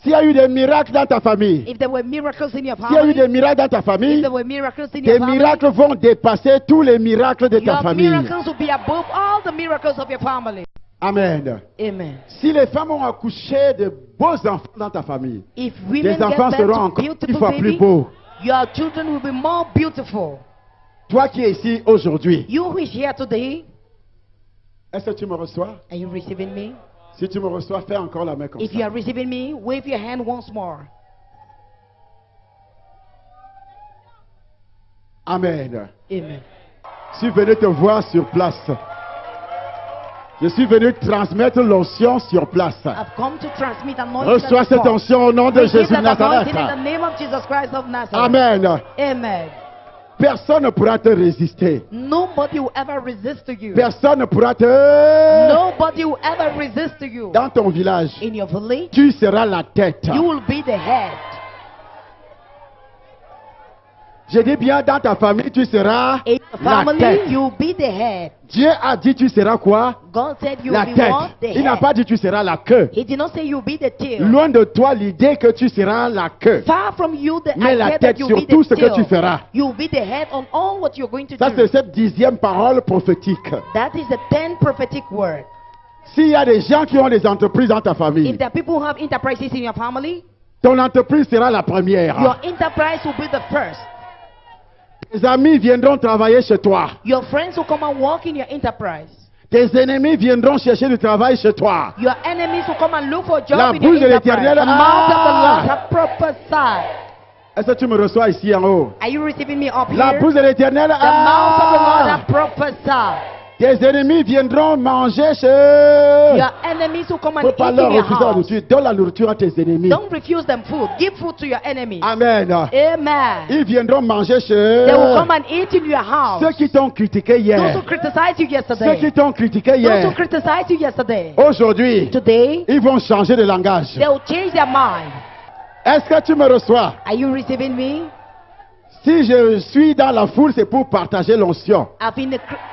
S'il y a eu des miracles dans ta famille, If there were miracles in your s'il y a eu family, des miracles dans ta if famille, there were miracles in tes your family, miracles vont dépasser tous les miracles de ta your famille. miracles will be above all the miracles of your family. Amen. Amen. Si les femmes ont accouché de beaux enfants dans ta famille, If tes women enfants get seront back to encore 10 beautiful fois plus baby, beaux. your children will be more beautiful. Toi qui es ici aujourd'hui, You who is here today, est-ce que tu me reçois? are you receiving me? Si tu me reçois, fais encore la main comme If you ça. are receiving me, wave your hand once more. Amen. Amen. Je suis venu te voir sur place. Je suis venu transmettre l'onction sur place. I've come to transmit anointing. Reçois cette onction au nom de Receive Jésus de that Nazareth. anointing in the name of Jesus Christ of Nazareth. Amen. Amen. Personne ne pourra te résister. Nobody will ever resist to you. Personne ne pourra te... Nobody will ever resist to you. Dans ton village, In your village, tu seras la tête. you will be the head. Je dis bien, dans ta famille, tu seras In your la family, tête. you'll be the head. Dieu a dit, tu seras quoi? God said you'll La be tête. what? The Il n'a head. pas dit, tu seras la queue. He did not say you'll be the tail. Loin de toi l'idée que tu seras la queue. Far from you the Mais la idea tête that you'll sur be tout the ce que tu tail. feras. You'll be the head on all what you're going to Ça, do. c'est cette 10e parole prophétique. That is the 10th prophetic word. S'il y a des gens qui ont des entreprises dans ta famille, If there are people who have enterprises in your family, ton entreprise sera la première. your enterprise will be the first. Tes amis viendront travailler chez toi. Your friends will come and work in your enterprise. Tes ennemis viendront chercher du travail chez toi. Your enemies will come and look for a job La in your bouche de enterprise. l'Éternel, The mouth of the Lord have prophesied. Est-ce que tu me reçois ici en haut? Are you receiving me up La here? bouche de l'Éternel, The mouth of the Lord have prophesied. tes ennemis viendront manger chez Your enemies will come and Faut pas eat leur in your refuser la house. nourriture. Donne la nourriture à tes ennemis. Don't refuse them food. Give food to your enemies. Amen. Amen. Ils viendront manger chez They will come and eat in your house. ceux qui t'ont critiqué Those hier. who criticized you Ceux qui yesterday. t'ont critiqué Those who hier. criticized you yesterday. Aujourd'hui, Today, ils vont changer de langage. they will change their mind. Est-ce que tu me reçois? Are you receiving me? Si je suis dans la foule, c'est pour partager l'onction.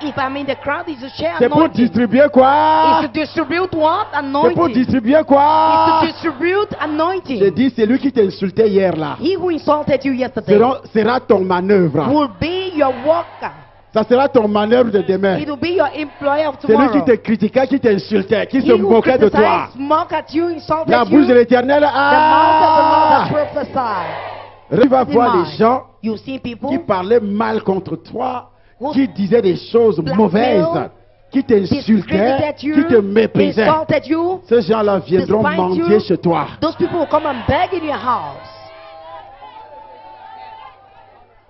If I'm in the crowd, it's to share C'est pour anointing. distribuer quoi? It's to distribute what? C'est pour Anointing. distribuer It's quoi? to distribute Je anointing. dis, c'est lui qui t'a insulté hier là. He who insulted you yesterday Sera ton manœuvre. will be your worker. Ça sera ton manœuvre de demain. It will be your employer of C'est lui qui tomorrow. te critiquait, qui t'insultait, qui He se who moquait de toi. criticized, mocked at you, insulted La you. bouche de The l'Éternel, mouth of the Lord ah! has prophesied. Tu vas voir les gens You see people qui parlaient mal contre toi, who qui disaient des choses blackmail, mauvaises, qui t'insultaient, discredited qui te you, méprisaient. insulted you. Ces gens-là viendront despite mendier you. chez toi. Those people will come and beg in your house.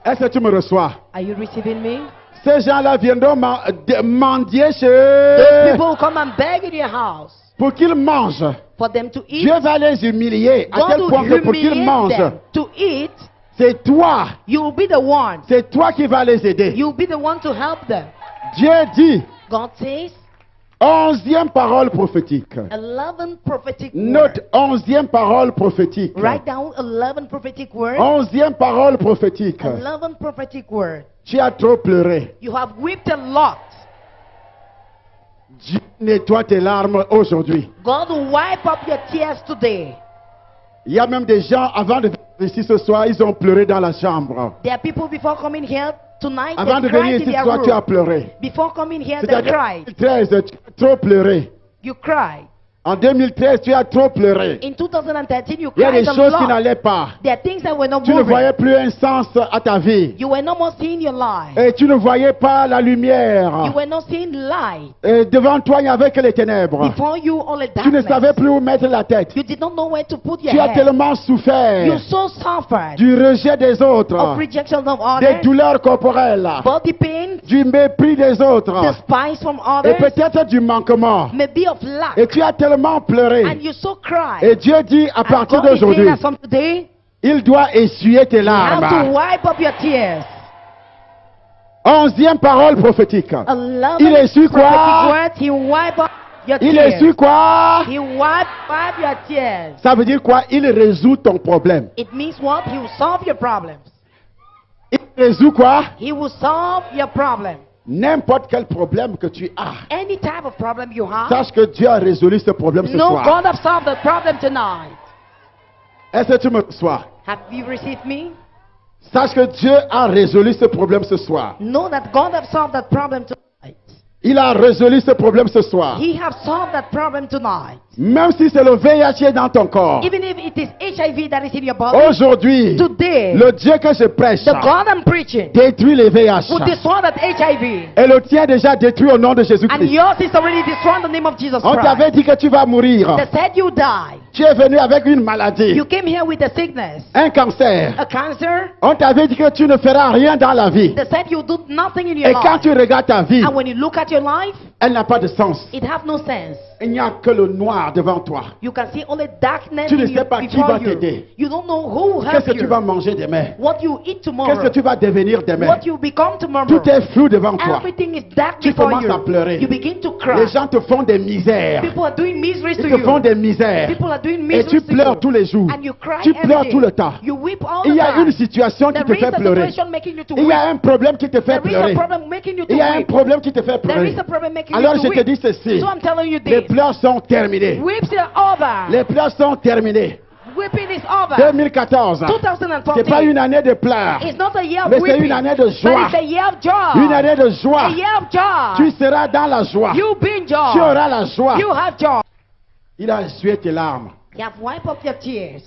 Est-ce que tu me reçois? Are you receiving me? Ces gens-là viendront mendier Those chez people will come and beg in your house pour qu'ils mangent. for them to eat. Dieu va les humilier à God tel point will que pour qu'ils humiliate mangent, them. To eat, c'est toi, you will be the one. c'est toi qui vas les aider. You will be the one to help them. Dieu dit, God says, 11e parole prophétique. 11 prophetic Note, words. 11e parole prophétique. Write down 11 prophetic words. 11e parole prophétique. 11 prophetic words. Tu as trop pleuré. You have wept a lot. Dieu nettoie tes larmes aujourd'hui. God will wipe up your tears today. Il y a même des gens, avant de venir ici ce soir, ils ont pleuré dans la chambre. There are people before coming here tonight, Avant de they venir cried ici in ce their soir, tu as room. pleuré. Before coming here, they C'est-à-dire, en cried. 2013, tu as trop pleuré. You cried. En 2013, tu as trop pleuré. In 2013, you Il y a des cried a choses qui lot. n'allaient pas. There are things that were not Tu ne voyais moving. plus un sens à ta vie. You were no more seeing your life. Et tu ne voyais pas la You lumière. were not seeing light. Et devant toi, il n'y avait que les ténèbres. Before you, only Tu ne savais darkness. plus où mettre la tête. You did not know where to put your Tu as head. tellement souffert You so suffered du rejet des autres, of rejection of des others, douleurs corporelles, body pain, du mépris des autres despise from et others, peut-être du manquement. maybe of lack. Et tu as tellement pleuré. And you so cried. Et Dieu dit à And partir God is saying d'aujourd'hui, that from today, il doit essuyer tes you have to larmes. wipe up your tears. 11e parole prophétique. 11 Il essuie quoi? prophetic words, he wipe up your Il tears. essuie quoi? He wipe your tears. Ça veut dire quoi? Il résout ton problème. It means what? He will solve your problems. Il résout quoi? He will solve your problem. N'importe quel problème que tu as. Any type of problem you have, Sache que Dieu a résolu ce problème ce no, soir. God have solved the problem tonight. Est-ce que tu me reçois? Have you received me? Sache que Dieu a résolu ce problème ce soir. Know that God have solved that problem tonight. Il a résolu ce problème ce soir. He have solved that problem tonight. Même si c'est le VIH dans ton corps. Even if it is HIV that is in your body, Aujourd'hui, today, le Dieu que je prêche the God I'm preaching détruit les VIH. will destroy that HIV. Et le tien est déjà détruit au nom de And Jésus-Christ. yours is already destroyed in the name of Jesus On t'avait Christ. dit que tu vas mourir. They said you die. Tu es venu avec une maladie, You came here with a sickness, un cancer. a cancer. On t'avait dit que tu ne feras rien dans la vie. They said you do nothing in your Et quand life. tu regardes ta vie, And when you look at your life, Elle n'a pas de sens. It have no sense. Il n'y a que le noir devant toi. You can see only darkness Tu ne in sais you pas qui before va you. t'aider. You don't know who will Qu'est-ce help que tu you. vas manger demain? What you eat tomorrow. Qu'est-ce que tu vas devenir demain? What you become tomorrow. Tout est flou devant toi. Everything is dark Tu before commences you. à pleurer. You begin to cry. Les gens te font des misères. People are doing miseries Ils to te font you. des misères. People are doing Et miseries tu to pleures you. tous les jours. And you cry Tu every pleures day. tout le temps. You weep all Il the y a time. une situation qui There te is fait a pleurer. situation making you to Il y weep. a un problème qui te fait There is a pleurer. problem making you to Il y a un weep. problème qui te fait There pleurer. is a problem making Alors you je to te weep. dis ceci. So I'm telling you Les this. pleurs sont terminés. Weeps are over. Les pleurs sont terminés. Weeping is over. 2014. 2014. C'est pas une année de pleurs. It's not a year of Mais c'est weeping. une année de But joie. it's a year of joy. Une année de joie. A year of joy. Tu seras dans la joie. You be in joy. Tu auras la joie. You have joy. Il a essuyé tes larmes. You have wiped off your tears.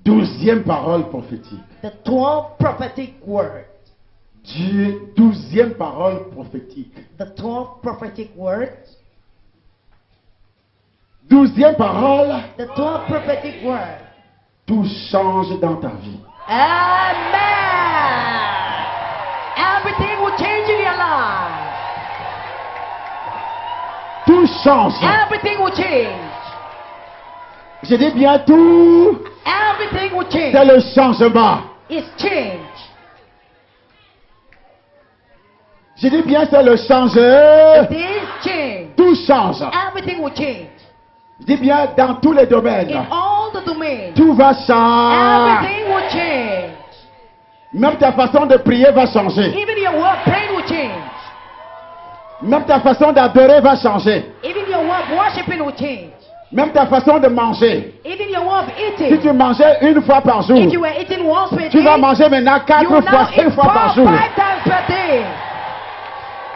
12e parole prophétique. The 12 prophetic words. Dieu, 12e parole prophétique. The 12 prophetic words. 12e parole, The 12 prophetic words. tout change dans ta vie. Amen. Everything will change in your life. Tout change. Everything will change. Je dis bien tout, Everything will c'est change. le changement. It's change. Je dis bien c'est le changeur. It is change. Tout change. Everything will change. Je dis bien dans tous les domaines. In all the domains. Tout va changer. Everything will change. Même ta façon de prier va changer. Even your word praying will change. Même ta façon d'adorer va changer. Even your word worshiping will change. Même ta façon de manger. Even your word of Si eating. tu mangeais une fois par jour, If you were eating once per tu vas day, manger maintenant you 4 will fois, now 5 eat fois par 4, jour. 5 times per day.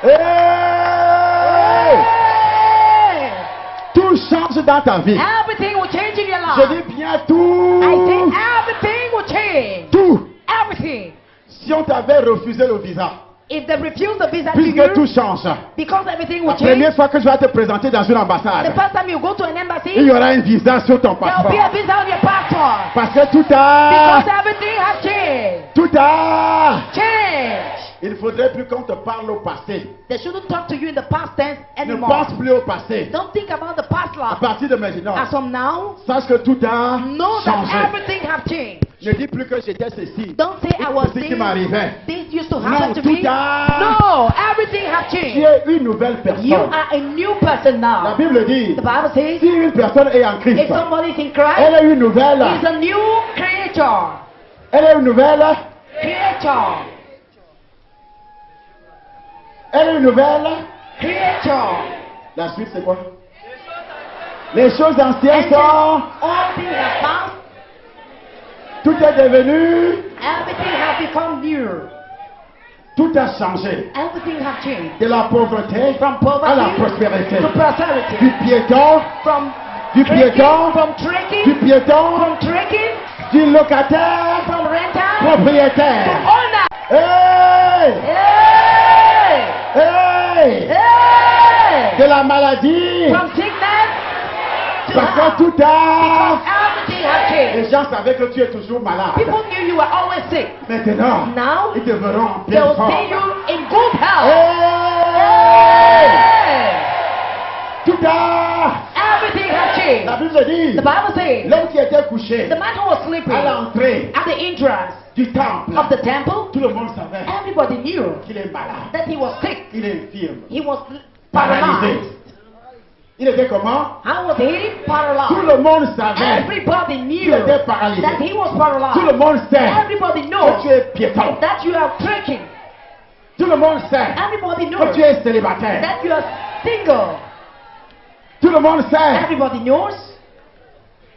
Hey! Hey! Tout change dans ta vie. Everything will change in your Je life. dis bien tout. I say everything will change. Tout. Everything. Si on t'avait refusé le visa, If they refuse the visa to puisque tout you, change, because everything la will change, première fois que je vais te présenter dans une the ambassade, first time you go to an il embassy, y aura un visa sur ton there will be a passeport. visa on your passport. Parce que tout a, Because everything has changed. tout a. Change. Il ne faudrait plus qu'on te parle au passé. They shouldn't talk to you in the past tense Ne anymore. pense plus au passé. Don't think about the past À life. partir de maintenant, As from now, sache que tout a know that changé. everything has changed. Ne dis plus que j'étais ceci. Don't say I was C'est ce qui this. m'arrivait. This used to Non, happen to tout me. a- No, everything has Tu changed. es une nouvelle You personne. are a new person La now. Bible dit, The Bible says, si une personne est en Christ, if somebody is in elle Christ, est une nouvelle. he's a new creature. Elle est une nouvelle. Creature. Elle est une nouvelle. Creature. La suite, c'est quoi? Les choses anciennes And then sont. all things have passed. Tout est devenu. Everything has become new. Tout a changé. Everything has changed. De la pauvreté From à la poverty prospérité. to prosperity. Du piéton, From du trekking, piéton, from du trekking, piéton, from trekking, du locataire, from renter, propriétaire. to owner. Hey! Hey! Hey! Hey! De la maladie. From sickness to Parce que health. tout a. Because everything has changed. Les gens savaient que tu es toujours malade. People knew you were always sick. Maintenant, Now, ils te verront en they pleine will forme. see you in good health. Hey! Hey! Tout a. Everything has changed. La Bible dit, The Bible says, l'homme qui était couché the man who was sleeping à at l'entrée the entrance du temple, of the temple, tout le monde savait everybody knew qu'il est malade. that he was sick. Il est infirme, He was paralysé. paralyzed. Il était comment? How was he Tout paralyzed? le monde savait Everybody qu'il knew était paralysé. that he was Tout le paralyzed. monde sait Everybody que tu knows es piéton. that you are trekking. Tout le monde sait Everybody que knows tu es célibataire. that you are single. Tout le monde sait. Everybody knows.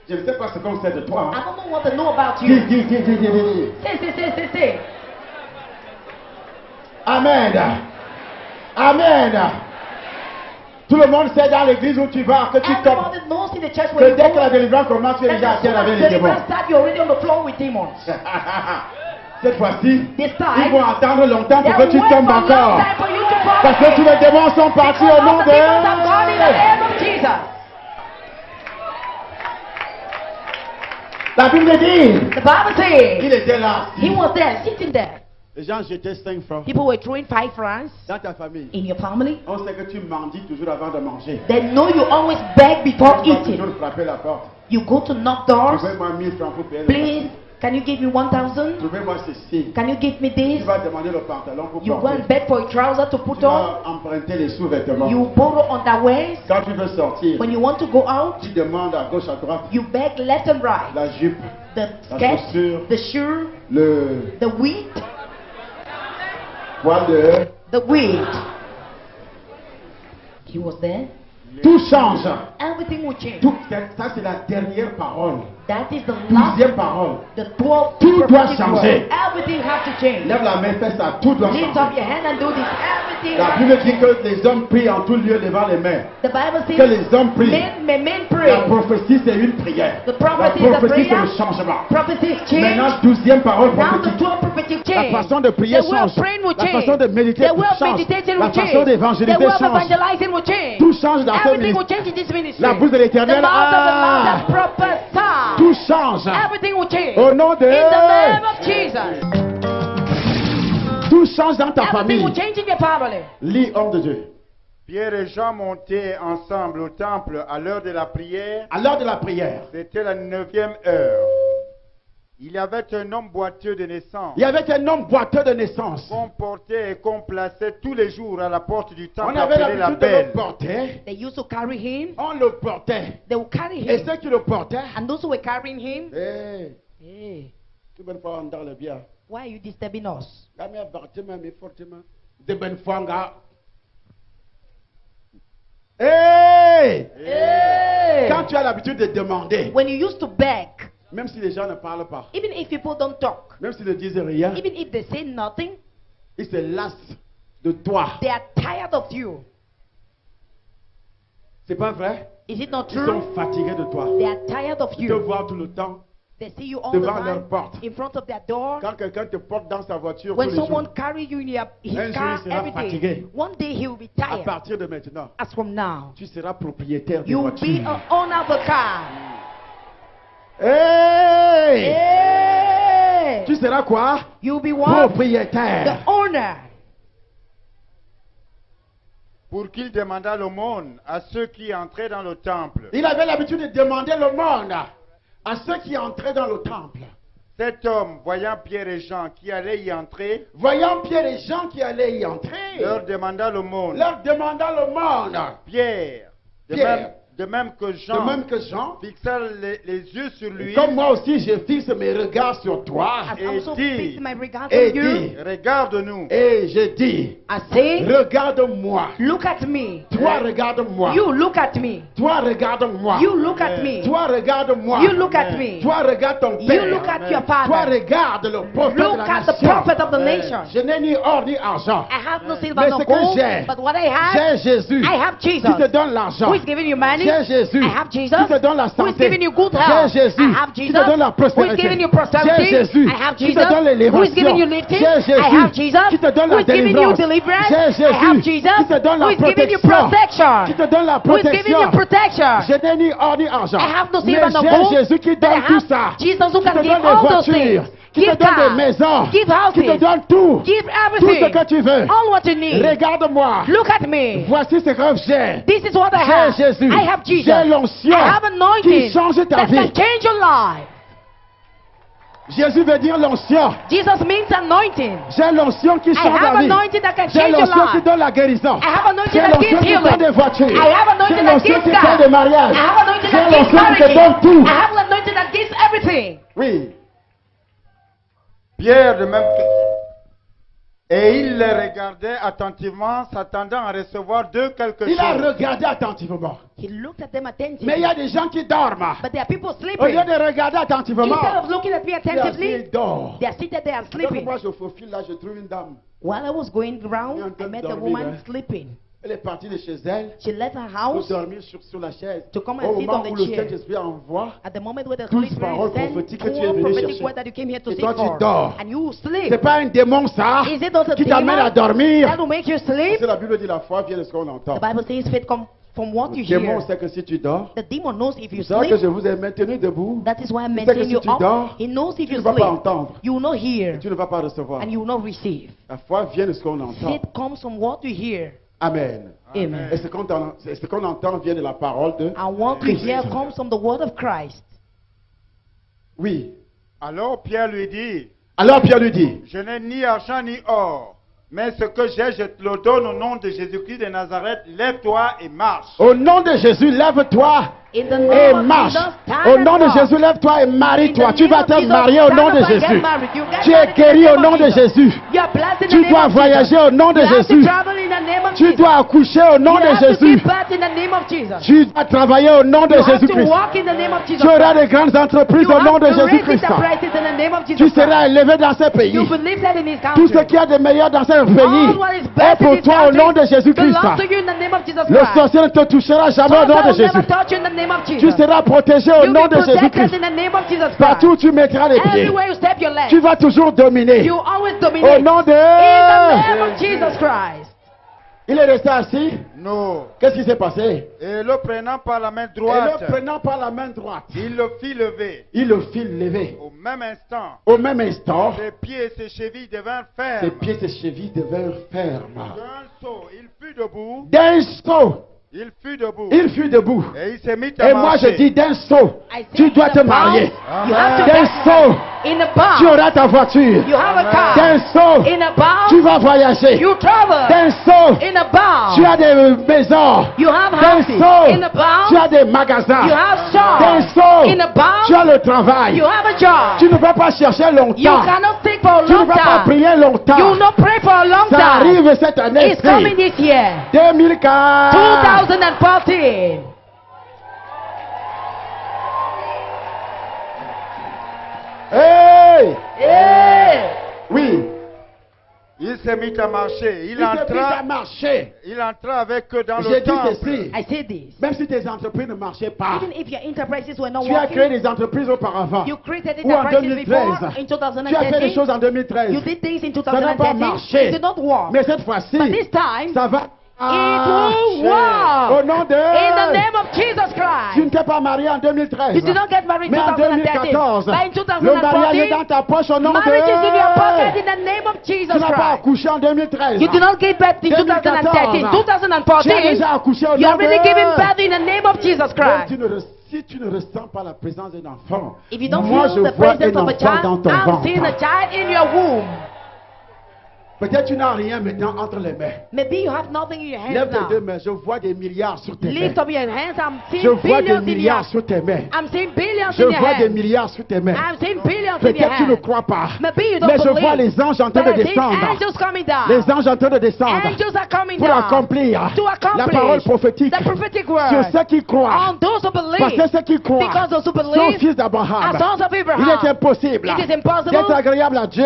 Je ne sais pas ce qu'on sait de toi. I don't know what to know about Dis, you. dis, dis, dis, dis, dis. Say. Amen. Amen. Tout le monde sait dans l'église où tu vas que tu tombes. Everybody knows in the church Que where you dès que la go. délivrance commence, tu es déjà à That terre as avec soon les as démons. deliverance starts, you're already on the floor with demons. Cette fois-ci, This ils time, vont attendre longtemps they pour que tu wait tombes for a long encore. time for you to fall. Parce que tous les démons sont partis Because au nom all the demons have gone in the de... name of Jesus. La Bible dit, The Bible says il était là. he was there, sitting there. Les gens jetaient 5 francs. People were throwing 5 francs Dans ta famille, in your family. on sait que tu mendies toujours avant de manger. They know you always beg before Tu vas eating. toujours frapper la porte. You go to knock doors. Trouvez-moi 1000 francs pour payer le Please, can you give me 1,000? Trouvez-moi ceci. Can you give me Tu this? vas demander le pantalon pour You go porter. and beg for a trouser to Tu put on. vas emprunter les sous-vêtements. You borrow underwear. Quand tu veux sortir, When you want to go out, tu demandes à gauche, à droite, you beg left and right. la jupe, The la skirt, chaussure, the shoe, le the wheat, poil de... the wheat. He was there. Tout change. Everything will change. Tout, ça, c'est la dernière parole. That is the last, 12e parole. the 12th Tout doit prophetic changer. word. Everything has to change. Lève la main, fais ça. Tout doit Lift changer. up your hand and do this. Everything La has Bible to dit change. que les hommes prient en tout lieu devant les mains. The Bible Que says les hommes prient. men La pray. prophétie, c'est une prière. The La prophecy is a prophétie, c'est prayer. le changement. Prophecy change. Maintenant, 12e parole Now the prophétique. 12th prophetic La change. façon de prier The way of change. praying will La change. façon de méditer The way of change. meditating La will façon change. d'évangéliser The way of change. evangelizing will change. Tout change dans ce Everything will ministère. change in this ministry. La bouche de The l'Éternel, mouth of the Lord ah, has prophesied. tout change. Everything will change. Au nom de... In the name of Jesus. Tout change dans ta Everything famille. will change in your family. Lis, homme de Dieu. Pierre et Jean montaient ensemble au temple à l'heure de la prière. À l'heure de la prière, C'était la 9e heure. Il y avait un homme boiteux de naissance il y avait un homme boiteux de naissance. qu'on portait et qu'on plaçait tous les jours à la porte du On temple avait appelé la l'habitude de le Belle. porter. They used to carry him. On le portait. They will carry Et him. ceux qui le portaient, And those who were carrying him, hey, hey, tu bonne fois dans le bien. why are you disturbing us? La mère Bartima, mais fortement. De bonne fois, gars. Hey! Hey! Quand tu as l'habitude de demander, When you used to beg, même si les gens ne parlent pas, even if people don't talk, même s'ils ne disent rien, even if they say nothing, ils se lassent de toi. they are tired of you. C'est pas vrai? Is it not Ils sont true? fatigués de toi. They are tired of Ils te you. voient tout le temps. They see you all the Devant leur time porte. in front of their door. Quand quelqu'un te porte dans sa voiture When tous les someone jours, carry you in his Un jour, car il sera every day, fatigué. one day he will be à tired. partir de maintenant, As from now, tu seras propriétaire de you will be voiture. an owner of a car. Hey! Hey! Tu seras quoi? You will be what? Propriétaire. The owner. Pour qu'il demandât l'aumône à ceux qui entraient dans le temple. Il avait l'habitude de demander le monde à ceux qui entraient dans le temple. Cet homme, voyant Pierre et Jean qui allaient y entrer, Voyant Pierre et Jean qui allaient y entrer, leur demanda l'aumône. leur demanda le monde. Pierre, Pierre. de même que De Jean, même que Jean, fixa les yeux sur lui comme moi aussi je fixe mes regards sur toi. As Et also dit- fixed my regard Et on you. dit, regarde-nous. et je dis, I say, regarde-moi. look at me. Toi, regarde-moi. You look at me. Toi, regarde-moi. You look at me. Toi, regarde-moi. You look at me. Toi, regarde ton You père. look at your Toi, father. regarde le prophète de Look la at the nation. prophet of the nation. Je n'ai ni or ni argent. I have no silver Mais nor ce que gold, j'ai, but what I have, j'ai Jésus I have Jesus. qui te donne l'argent. Who is giving you money? J'ai Jésus I have Jesus. qui te donne la Who is santé. giving you good health? J'ai Jésus I have qui Jesus. te donne la Who is prospérité. giving you prosperity? J'ai Jésus I have qui Jesus. te donne Who is l'élévation. giving you lifting? J'ai Jésus I have Jesus. qui te donne Who la is giving you délivrance. deliverance? J'ai I have Jésus Jesus. qui te donne Who la is giving you protection. protection? Qui te donne la Who is giving you protection. protection? Je n'ai ni or ni argent. I have no Mais silver nor j'ai gold. Jésus qui But I donne tout have ça. Jesus who Qui can te give donne des all those voitures. things. Qui te Give donne des cars. maisons. Give Qui te houses. donne tout. Give Tout ce everything. que tu veux. All what you need. Regarde-moi. Look at me. Voici ce que j'ai. This is what I J'ai have. Jésus. I have Jesus. J'ai l'onction I have anointing qui change ta that vie. can change your life. Jésus veut dire l'onction. Jesus means anointing. J'ai l'onction qui I change have la vie. anointing that can J'ai change your l'onction qui life. donne la guérison. I have anointing J'ai that l'onction gives qui healing. donne des voitures. I have anointing J'ai that l'onction gives qui God. fait des mariages. I have anointing J'ai that gives l'onction qui te marriage. donne tout. I have anointing that gives everything. Oui. Pierre de même que... Et il les regardait attentivement, s'attendant à recevoir d'eux quelque Il a chose. regardé attentivement. He looked at them attentively. Mais il y a des gens qui dorment. But there are people Au lieu sleeping. de regarder attentivement, Instead of looking at me attentively, il dort. they are seated there and Donc sleeping. moi je faufile là, je trouve une dame. While I was going Elle est around, en I train met de a dormir, woman hein. sleeping. Elle est partie de chez elle She left her pour house dormir sur la chaise. to come Au and sit moment on où the le chair. Saint-Esprit envoie, At the moment where the 12 Holy Spirit paroles sent prophétiques que tu es 12 venu prophetic chercher. words that you came here to Et seek toi, tu for, dors. and you c'est sleep. pas un démon ça Is it not a qui t'amène à demon dormir. that will make you sleep? Parce que la Bible dit la foi vient de ce qu'on entend. The Bible says faith comes from what Le you démon hear. sait que si tu dors, The demon knows if you c'est ça que sleep. je vous ai maintenu debout. That is why I'm Il sait que maintaining si you tu dors, up. He knows if tu you ne vas pas sleep, entendre. you will not hear Tu ne vas pas recevoir. and you will not receive. La foi vient de ce qu'on entend. Faith comes from what you hear. Amen. Amen. Et ce qu'on entend vient de la parole de And what you Christ. hear comes from the word of Christ. Oui. Alors Pierre lui dit, Alors Pierre lui dit, je n'ai ni argent ni or, mais ce que j'ai, je te le donne au nom de Jésus-Christ de Nazareth. Lève-toi et marche. au nom de Jésus, lève-toi In the et name of marche. Jesus, stand Au and nom de walk. Jésus, lève-toi et marie-toi. In the Tu vas name of te Jesus, marier au stand nom up de and get Jésus. married. You get Tu es married in the guéri name au of nom de Jesus. Jésus. You are blessed in the Tu name dois of voyager Jesus. au nom de You have to Jésus. travel in the name of Tu Jesus. dois accoucher au nom You de have to Jésus. give birth in the name of Jesus. Tu dois travailler au nom de You have to Jésus-Christ. walk in the name of Jesus. Tu auras de grandes entreprises You au nom have de to raise Jésus-Christ. enterprises in the name of Jesus Tu Christ. seras élevé dans ce pays. You believe that in his Tout country. ce qu'il y a de meilleur dans ce All pays what is est best in pour his toi au country nom de Jésus-Christ. belongs to you in the name of Jesus Le Christ. sorcier ne te touchera jamais au nom Satan de will never Jésus. touch you in the name of Tu Jesus. seras protégé au You'll nom be de protected Jésus-Christ. in the name of Jesus Christ. Partout où tu mettras les pieds, Everywhere you step your leg, tu vas toujours dominer. you always Au dominate. nom In the name de... of Jesus Christ. Il est resté assis. Non. Qu'est-ce qui s'est passé? Et le prenant par la main Et droite, le prenant par la main droite, il le fit lever. il le fit lever. Au même instant, Au même instant, ses pieds et ses chevilles devinrent ses fermes. pieds et ses chevilles devinrent fermes. D'un saut, il fut debout. D'un saut, Il fut debout. il fut debout. Et il s'est mis à Et moi je marcher. dis d'un saut, I say tu dois in te a marier. bound, you have to D'un get saut, in a tu bound. auras ta voiture. You have a car. D'un saut, In a bound, tu vas voyager. you travel. D'un saut, In a bound, tu as des maisons. you have D'un houses. saut, In a bound, tu as des magasins. you have D'un shops. saut, In a tu as bound, le travail. you have a job. Tu ne vas pas chercher You longtemps. cannot think for a Tu ne long vas pas time. prier longtemps. You will not pray for a long Ça time. arrive cette année. It's coming this year. 2004. 2014. Hey! Yeah. Oui. Il s'est mis à marcher. Il s'est mis à marcher. Il entra avec eux dans J'ai le dit temple. ceci. I say this. Même si tes entreprises ne marchaient pas, Even if your enterprises were not tu as créé working, des entreprises auparavant. you created Ou en enterprises 2013. before in Tu as fait des 2013. choses en 2013. You did things in Ça n'a pas 2013. marché. It did not work. Mais cette fois-ci, But this time, ça va it will marcher. Au work. nom de... In the name of Jesus Tu Christ. ne t'es pas marié en 2013. You did not get married in Mais en 2013. 2014, But in le mariage est 2014, dans ta poche au nom de... marriage is in your pocket in the name of Jesus Tu n'as pas Christ. accouché en 2013. You did not give birth in 2013. 2014. Tu as 2014, déjà accouché au you nom are already giving de... birth in the name of Jesus Même Christ. si tu ne ressens pas la présence d'un enfant, If you don't moi je feel the vois presence un of a enfant dans child, ton I'm seeing a ventre. child in your womb. Peut-être tu n'as rien maintenant entre les mains. Maybe you have nothing in your hands Lève tes deux now. mains, je vois des milliards sur tes mains. Lift up your hands. I'm Je seeing vois des billions in milliards your sur tes mains. I'm seeing billions Je in your vois des hands. milliards sur tes mains. I'm seeing billions in your Peut-être tu ne hands. crois pas. Maybe you don't Mais je believe. vois les anges en train But de I see descendre. angels coming down. Les anges en train de descendre Angels are coming pour down accomplir to accomplish la parole prophétique the prophetic sur word ceux qui croient. on those who Parce believe. que ceux qui croient Because those who sont believe fils d'Abraham. are sons of Il Abraham. est impossible It is impossible d'être agréable à Dieu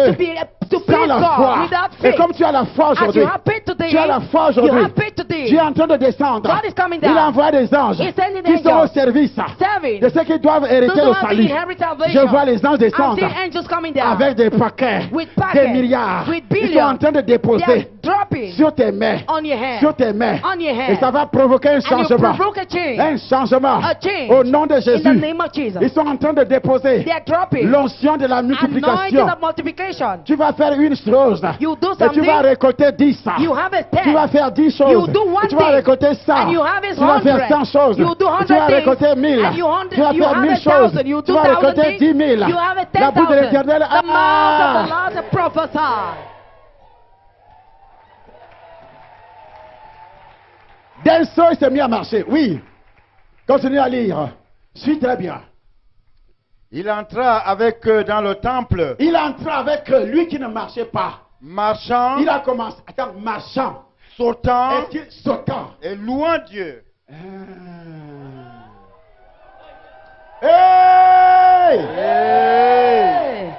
to sans please la God foi. without Et faith. comme tu as la foi As aujourd'hui, you have faith today, tu as la foi you aujourd'hui. have faith today. Dieu est en train de descendre. God is coming Il down. envoie des anges He's sending qui sont au angels. service Serving. de ceux qui doivent Those hériter who le have the salut. inheritance Je salvation. vois les anges I'm descendre seeing angels coming down avec des paquets, with des packets, milliards. with Ils sont en billions. train de They are déposer dropping sur tes mains. on your hand. Sur tes mains. On your hand. Et ça va provoquer un And you changement. provoke a change. Un changement. A change. Au nom de In the Jésus. name of Jesus. Ils sont en train de déposer They are dropping. l'onction de la Anointing multiplication. of multiplication. Tu vas faire une chose. You do Et tu something. vas récolter 10. You have a Tu vas 10. faire 10 You choses. do one Et tu vas thing. récolter 100. And you have Tu vas faire 100 choses. You do Et tu vas 100 récolter 1000. and you Tu vas faire 1000 choses. You Tu do vas 1,000 récolter 10 000. You have a La bouche de 10,000. l'Éternel. The mouth of the Lord to prophesy. D'un saut, il s'est mis à marcher. Oui. Continue à lire. Suis très bien. Il entra avec eux dans le temple, Il entra avec lui qui ne marchait pas. marchant, Il a commencé. Attends, marchant. sautant Est-ce qu'il sautant? et louant Dieu. Hey! Hey.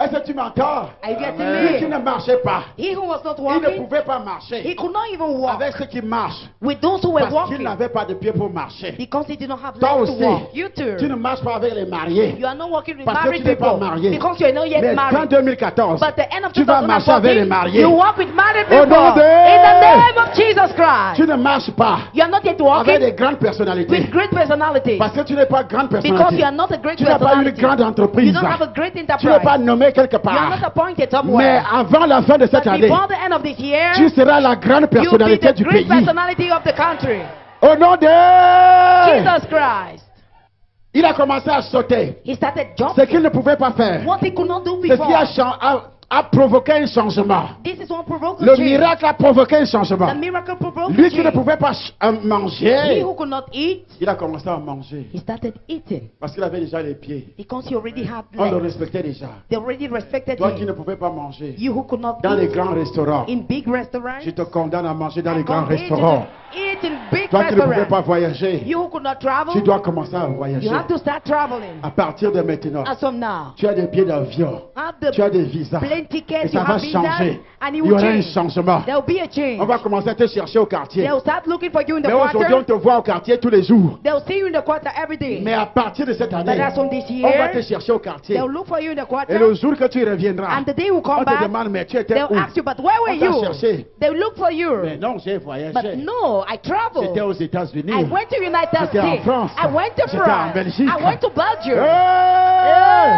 Est-ce que tu m'entends? Are you getting Amen. Lui qui me? ne marchait pas, He who was not il ne walking, pouvait pas he marcher could not even walk avec ceux qui marchent with those who were parce qu'il walking n'avait pas de pied pour marcher. because he did not have Toi legs to aussi, walk. You too. tu ne marches pas avec les mariés You are not walking with parce que married tu n'es pas people marié. because you are not yet Mais fin married. 2014, But the end of tu vas marcher avec les 2014, mariés. you walk with married Au people. nom de- In the name of Jesus Christ. Tu ne marches pas You are not yet avec walking des grandes personnalités with great personalities parce que tu n'es pas grande because personnalité. you are not a great Tu n'as pas une personality. grande You entreprise. don't have a great Tu n'es pas enterprise. nommé quelque You are part. not appointed Mais somewhere. avant la fin de cette But année, before the end of this year, tu seras la grande you'll be personnalité the du great pays. personality of the country. Au nom de... Jesus Christ. Il a commencé à sauter. He started Ce jumping. qu'il ne pouvait pas faire. What he could not do C'est ce qui before. a provoqué un changement. This is what provoked the Le change. miracle a provoqué un changement. The miracle provoked Lui the qui ne change. pouvait pas He manger, who could not eat, il a commencé à manger. he started eating Parce qu'il avait déjà les pieds. because he already had On le legs. respectait déjà. They already respected Toi qui ne him. pouvais pas manger You who could not dans les eat grands restaurants, in big restaurants, je te condamne à manger dans les I grands condemn you to restaurants. eat in big Toi qui ne pouvais pas restaurants. voyager, You who could not travel, tu dois commencer à you voyager. have to start traveling. À partir de maintenant, As from now, tu as des billets d'avion, have the tu as des visas. plane Et tickets, you ça va have visas, changer. and it Il y will aura un change. changement. There will be a change. On va commencer à te chercher au quartier. They'll start looking for you in the Mais aujourd'hui, on quarter. te voit au quartier tous les jours. They'll see you in the quarter every day. Mais à partir de cette But année, as from this on va te year, chercher au quartier. they'll look for you in the Et le quarter. jour que tu reviendras, And the day will on come te back, demande, mais tu étais they'll où? ask you, but where were On t'a you? cherché. They'll look for Mais you. non, j'ai But voyagé. no, I J'étais traveled. aux États-Unis. I went to United J'étais en States. France. I went to J'étais en France. Belgique. I went to Belgium. Hey!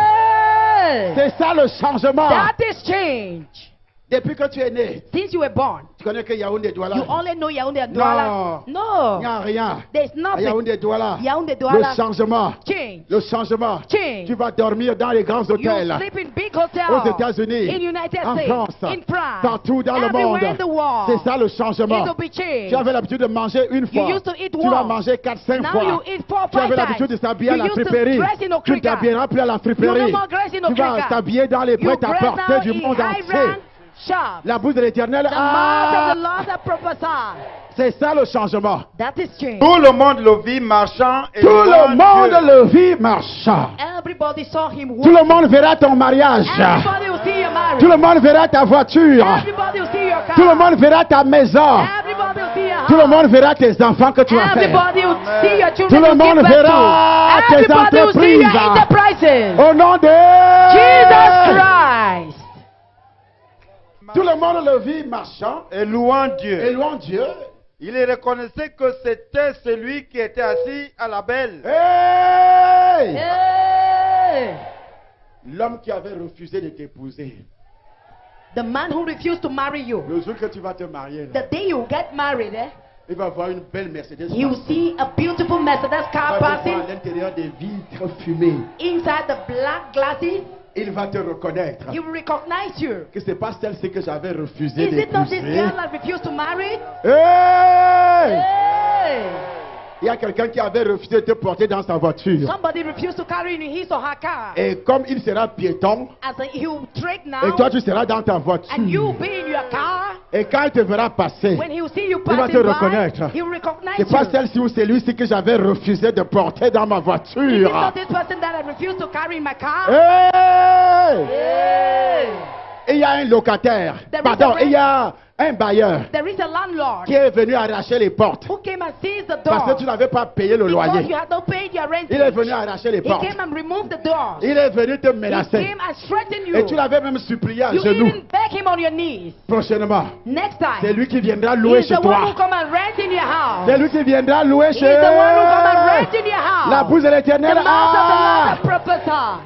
Hey! C'est ça le changement. That is change. Depuis que tu es né, Since you were born, tu connais que Yaoundé Douala. you only know Yaoundé and Douala. Il n'y No, a rien. there's À nothing. Yaoundé Douala. Yaoundé Le Douala. changement. Change. Le changement. Change. Tu vas dormir dans les grands You hôtels. sleep in big Aux hotels. États-Unis, In United en States. France, In France. partout dans le Everywhere monde. in the world. C'est ça le changement. It'll be changed. Tu avais l'habitude de manger une fois. used to eat Tu vas once. manger 4-5 Now fois. you eat 4, Tu avais 5 l'habitude de times. s'habiller à You la used to friperie. dress in Tu ne Okrika. t'habilleras plus à la You friperie. no more dress in Tu vas Okrika. t'habiller dans les You prêts à dress porter now du in monde high entier. rank shop. La bouche de l'Éternel. The mouth of the Lord that prophesied. C'est ça le changement. That is change. Tout le monde le vit marchant et Tout le louant monde Dieu. le vit marchand. Everybody saw him Tout walk. le monde verra ton mariage. Everybody will see your marriage. Tout le monde verra ta voiture. Everybody will see your car. Tout le monde verra ta maison. Everybody will see your house. Tout le monde verra tes enfants que tu as fait. Everybody will see your Tout children. le you monde give birth verra to. tes Everybody will see your entreprises. enterprises. Au nom de Jesus Christ. Tout le monde le vit marchand Et louant et Dieu. louant Dieu. Il reconnaissait que c'était celui qui était assis à la belle. Hey! Hey. L'homme qui avait refusé de t'épouser. The man who refused to marry you. Le jour que tu vas te marier, là, The day you get married, il va voir une belle Mercedes. you will see a beautiful Mercedes Il car va te voir passing à l'intérieur des vitres fumées. inside the black glasses. Il va te reconnaître. He will recognize you. Que c'est pas celle-ci que j'avais refusé Is it not this d'épouser. girl that refused to marry? Hey! Hey. Il y a quelqu'un qui avait refusé de te porter dans sa voiture. Somebody refused to carry in his or her car. Et comme il sera piéton, As he will trick now, et toi tu seras dans ta voiture. and you will be in your car. Et quand il te verra passer, When he will see you il va passing te by, reconnaître. he will recognize c'est pas you. celle-ci ou celui-ci que j'avais refusé de porter dans ma Is it voiture. not this person that I refused to carry in my car? Hey! Hey. Et il y a un locataire, There is pardon, a il y a un bailleur There is a landlord qui est venu arracher les portes who came and seized the parce door que tu n'avais pas payé le because loyer. you had not paid your rent. Il est venu arracher les He portes. came and removed the doors. Il est venu te He menacer. came and threatened you. Et tu l'avais même supplié à You genoux. even beg him on your knees. Prochainement, Next time, c'est lui qui viendra louer he's chez the one who toi. come and rent in your house. C'est lui qui viendra louer He's chez the one who come and rent in your house. la bouche de The l'Éternel. mouth Ah! of the Lord that prophesied.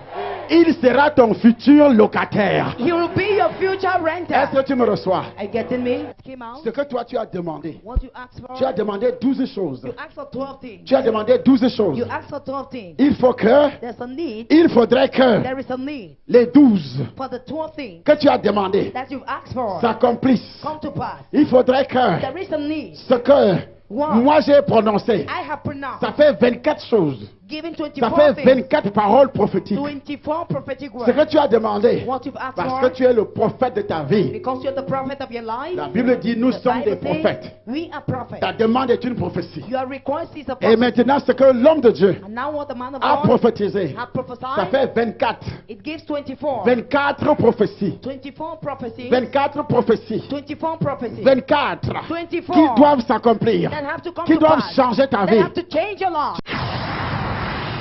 Il sera ton futur locataire. He will be your future renter. Est-ce que tu me reçois? Are you getting me? Came out. Ce que toi tu as demandé. What you asked for? Tu as demandé 12 choses. You asked for 12 things. Tu as demandé 12 choses. You asked for 12 things. Il faut que, There's a need. il faudrait que There is a need les 12 for the 12 things que tu as demandé that you've asked for s'accomplissent. come to pass. Il faudrait que There is a need. ce que Wow. moi j'ai prononcé, I have pronounced. ça fait 24 choses. Given Ça 24 fait things. 24 paroles prophétiques. 24 prophetic Ce que words. tu as demandé, What you've asked parce for. que tu es le prophète de ta vie. Because you're the prophet of your life. La Bible dit, nous The sommes des Bible says, prophètes. we are prophets. Ta demande est une prophétie. Your request is a Et prophet. maintenant, ce que l'homme de Dieu And now what the man of a God prophétisé, has ça prophesied, fait 24. it gives 24. 24 prophéties. 24 prophecies. 24 prophéties. 24 prophecies. 24 24 qui doivent s'accomplir, that have to come qui to doivent pass. changer ta That vie. have to change your life.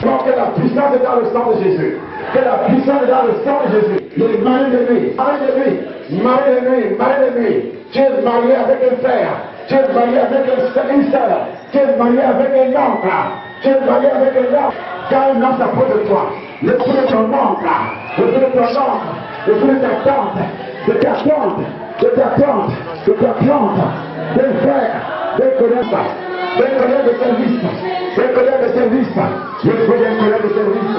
Donc que la puissance est dans le sang de Jésus. Que la puissance est dans le sang de Jésus. Les maris de nuit, mari de nuit, mari de nuit, mari de nuit. Tu es marié avec un frère. Tu es marié avec une sœur. Tu es marié avec un oncle. Tu es marié avec un oncle. Quand un homme s'approche de toi, le feu de ton oncle, le feu de ton oncle, le feu de ta tante, de ta tante, de ta tante, de ta tante, des frères, des collègues, des collègues de service, des collègues de service, je veux des collègues de service,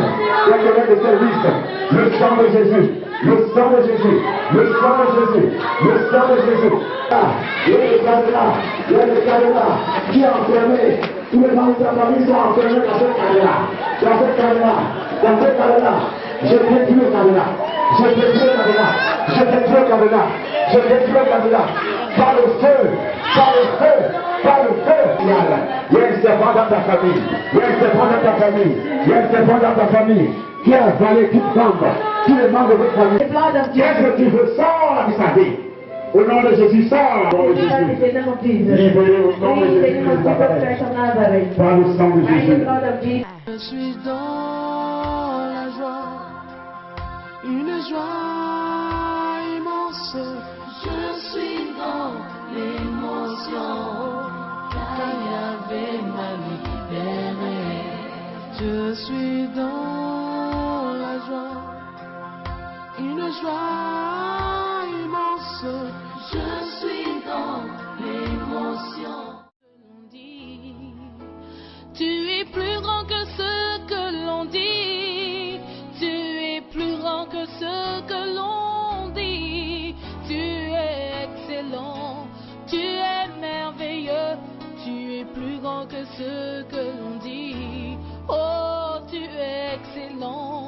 des collègues de service, le sang de Jésus, le sang de Jésus, le sang de Jésus, le sang de Jésus. Ah, il y a le cadenas qui est enfermé, tous les gens de ta famille sont enfermés dans ce cadenas, dans ce cadenas, dans ce cadenas. Je détruis le cadenas, je détruis le cadenas, je détruis le cadenas, je détruis le cadenas, par le feu, par le feu, par le feu. Il y a un serpent dans ta famille, il y a un serpent dans ta famille, il y a un serpent dans ta famille qui a avalé toute membre, tous les membres de votre famille. Qu'est-ce que tu veux? Sors de sa vie. Au nom de Jésus, sors. Au nom de Jésus. Libéré au nom de Jésus. Par le sang de Jésus. Je suis dans la joie, une joie immense. Je suis dans l'émotion, car Yahvé m'a libéré. Je suis dans la joie, une joie immense. Je suis dans l'émotion. L'on dit, tu es plus grand que ce que l'on dit. Tu es plus grand que ce que l'on dit. Tu es excellent, tu es merveilleux. Tu es plus grand que ce que l'on dit. Oh, tu es excellent.